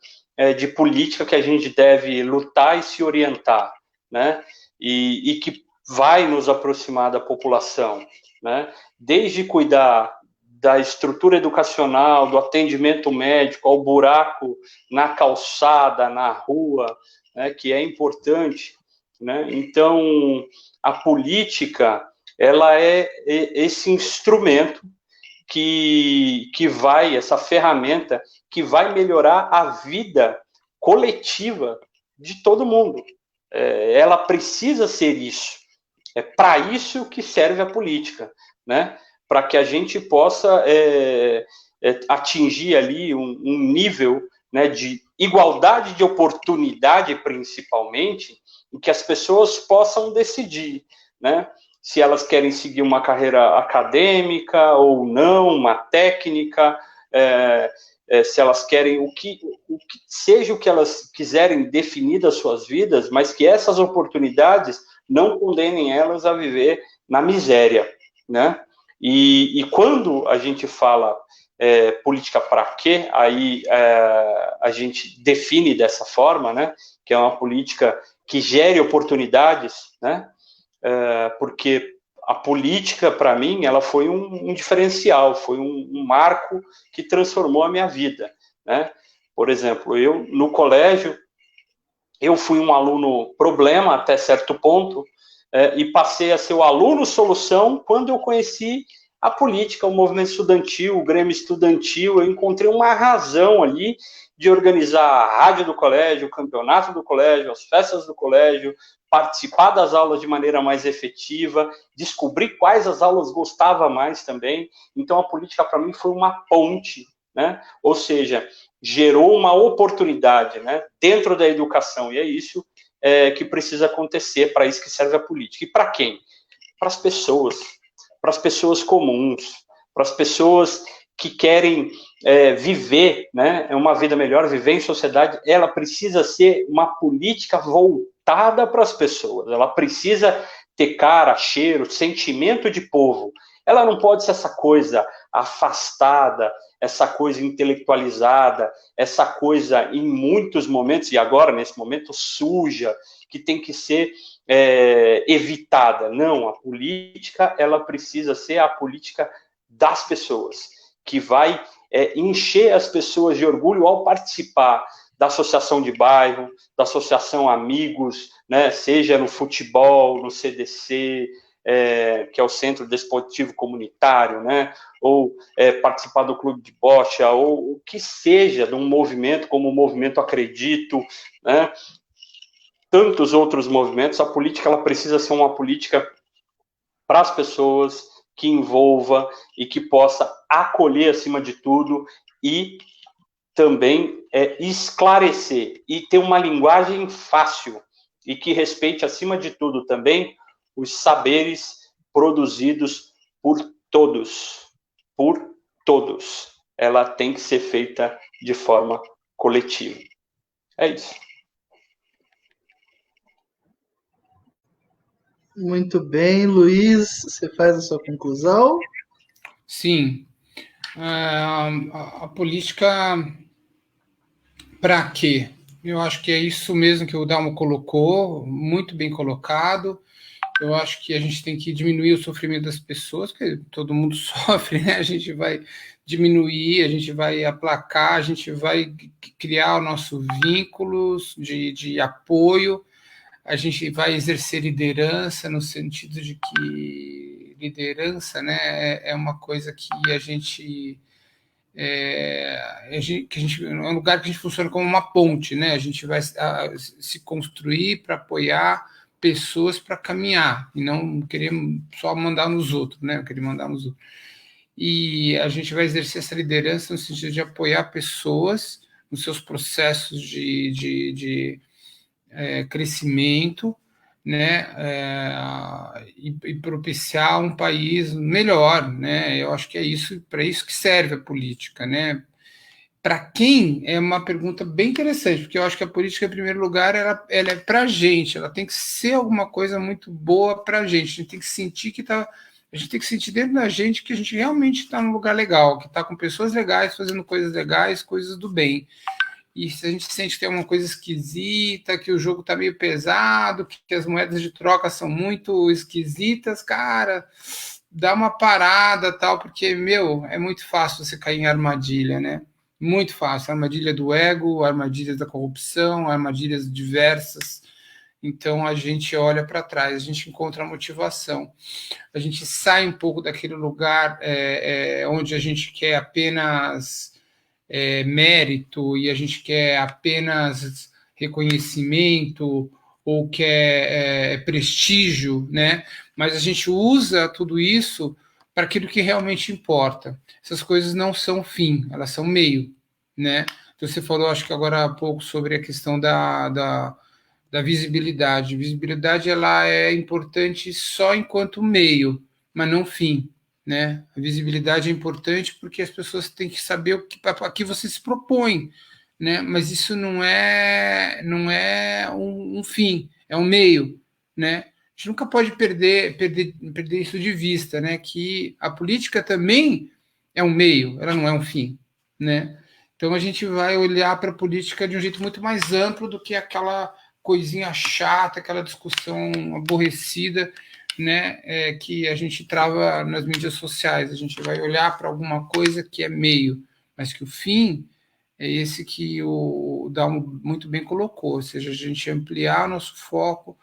de política que a gente deve lutar e se orientar, né? E que vai nos aproximar da população, né? Desde cuidar da estrutura educacional, do atendimento médico, ao buraco na calçada, na rua, né, que é importante, né? Então, a política, ela é esse instrumento que vai, essa ferramenta que vai melhorar a vida coletiva de todo mundo. Ela precisa ser isso. É para isso que serve a política, né? Para que a gente possa atingir ali um nível, né, de igualdade de oportunidade, principalmente, em que as pessoas possam decidir, né, se elas querem seguir uma carreira acadêmica ou não, uma técnica, se elas querem seja o que elas quiserem definir das suas vidas, mas que essas oportunidades não condenem elas a viver na miséria, né? E quando a gente fala política para quê, aí a gente define dessa forma, né? Que é uma política que gere oportunidades, né? Porque a política, para mim, ela foi um diferencial, foi um marco que transformou a minha vida, né? Por exemplo, eu, no colégio, eu fui um aluno problema até certo ponto, e passei a ser o aluno solução quando eu conheci A política, o movimento estudantil, o Grêmio Estudantil, eu encontrei uma razão ali de organizar a rádio do colégio, o campeonato do colégio, as festas do colégio, participar das aulas de maneira mais efetiva, descobrir quais as aulas gostava mais também. Então, a política, para mim, foi uma ponte, né? Ou seja, gerou uma oportunidade, né, dentro da educação, e é isso que precisa acontecer, para isso que serve a política. E para quem? Para as pessoas comuns, para as pessoas que querem viver, né, uma vida melhor, viver em sociedade. Ela precisa ser uma política voltada para as pessoas, ela precisa ter cara, cheiro, sentimento de povo. Ela não pode ser essa coisa afastada, essa coisa intelectualizada, essa coisa, em muitos momentos, e agora, nesse momento, suja, que tem que ser evitada. Não, a política, ela precisa ser a política das pessoas, que vai encher as pessoas de orgulho ao participar da associação de bairro, da associação amigos, né, seja no futebol, no CDC, que é o Centro Desportivo Comunitário, né, ou participar do clube de bocha, ou o que seja de um movimento como o Movimento Acredito, né, tantos outros movimentos. A política, ela precisa ser uma política para as pessoas, que envolva e que possa acolher acima de tudo e também esclarecer e ter uma linguagem fácil e que respeite acima de tudo também os saberes produzidos por todos, por todos. Ela tem que ser feita de forma coletiva. É isso. Muito bem, Luiz, você faz a sua conclusão? Sim. A política, para quê? Eu acho que é isso mesmo que o Dalmo colocou, muito bem colocado. Eu acho que a gente tem que diminuir o sofrimento das pessoas, porque todo mundo sofre, né? A gente vai diminuir, a gente vai aplacar, a gente vai criar o nosso vínculos de apoio, a gente vai exercer liderança, no sentido de que liderança, né, é uma coisa que a gente é um lugar que a gente funciona como uma ponte, né? A gente vai se construir para apoiar pessoas para caminhar e não querer só mandar nos outros, né? Querer mandar nos outros. E a gente vai exercer essa liderança no sentido de apoiar pessoas nos seus processos de crescimento, né, e propiciar um país melhor, né? Eu acho que é isso, para isso que serve a política, né? Para quem é uma pergunta bem interessante, porque eu acho que a política, em primeiro lugar, ela é para a gente, ela tem que ser alguma coisa muito boa para a gente tem que sentir que está. A gente tem que sentir dentro da gente que a gente realmente está num lugar legal, que está com pessoas legais, fazendo coisas legais, coisas do bem. E se a gente sente que tem uma coisa esquisita, que o jogo está meio pesado, que as moedas de troca são muito esquisitas, cara, dá uma parada, tal, porque, meu, é muito fácil você cair em armadilha, né? Muito fácil. Armadilha do ego, armadilhas da corrupção, armadilhas diversas. Então a gente olha para trás, a gente encontra a motivação, a gente sai um pouco daquele lugar onde a gente quer apenas mérito e a gente quer apenas reconhecimento ou quer prestígio, né? Mas a gente usa tudo isso para aquilo que realmente importa. Essas coisas não são fim, elas são meio, né? Então, você falou, acho que agora há pouco, sobre a questão da visibilidade. Visibilidade, ela é importante só enquanto meio, mas não fim, né? A visibilidade é importante porque as pessoas têm que saber a que você se propõe, né? Mas isso não é um fim, é um meio, né? A gente nunca pode perder isso de vista, né? Que a política também é um meio, ela não é um fim, né? Então a gente vai olhar para a política de um jeito muito mais amplo do que aquela coisinha chata, aquela discussão aborrecida, né, que a gente trava nas mídias sociais. A gente vai olhar para alguma coisa que é meio, mas que o fim é esse que o Dalmo muito bem colocou, ou seja, a gente ampliar nosso foco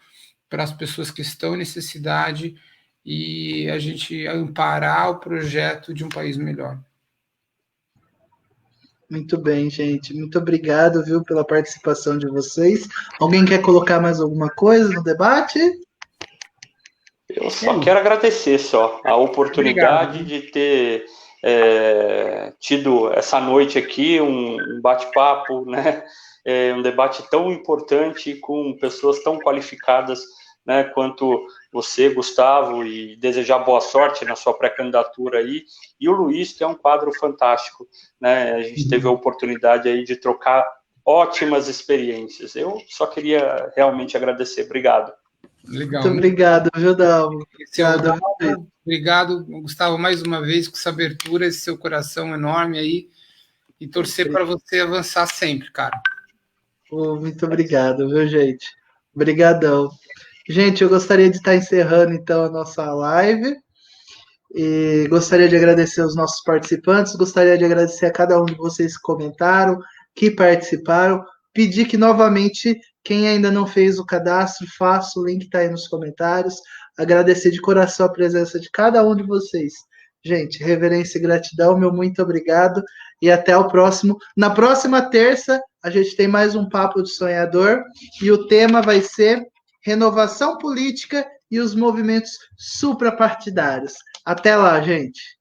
para as pessoas que estão em necessidade e a gente amparar o projeto de um país melhor. Muito bem, gente. Muito obrigado, viu, pela participação de vocês. Alguém quer colocar mais alguma coisa no debate? Eu só quero agradecer só a oportunidade de ter tido essa noite aqui, um bate-papo, né? Um debate tão importante com pessoas tão qualificadas, né, quanto você, Gustavo, e desejar boa sorte na sua pré-candidatura aí, e o Luiz, que é um quadro fantástico, né? A gente teve a oportunidade aí de trocar ótimas experiências. Eu só queria realmente agradecer. Obrigado. Legal. Muito obrigado, viu, Dalmo? Obrigado, Gustavo, mais uma vez, com essa abertura, esse seu coração enorme aí, e torcer para você avançar sempre, cara. Muito obrigado, viu, gente? Obrigadão. Gente, eu gostaria de estar encerrando, então, a nossa live. E gostaria de agradecer aos nossos participantes, gostaria de agradecer a cada um de vocês que comentaram, que participaram. Pedir que, novamente, quem ainda não fez o cadastro, faça, o link está aí nos comentários. Agradecer de coração a presença de cada um de vocês. Gente, reverência e gratidão, meu muito obrigado. E até o próximo. Na próxima terça, a gente tem mais um Papo de Sonhador. E o tema vai ser renovação política e os movimentos suprapartidários. Até lá, gente.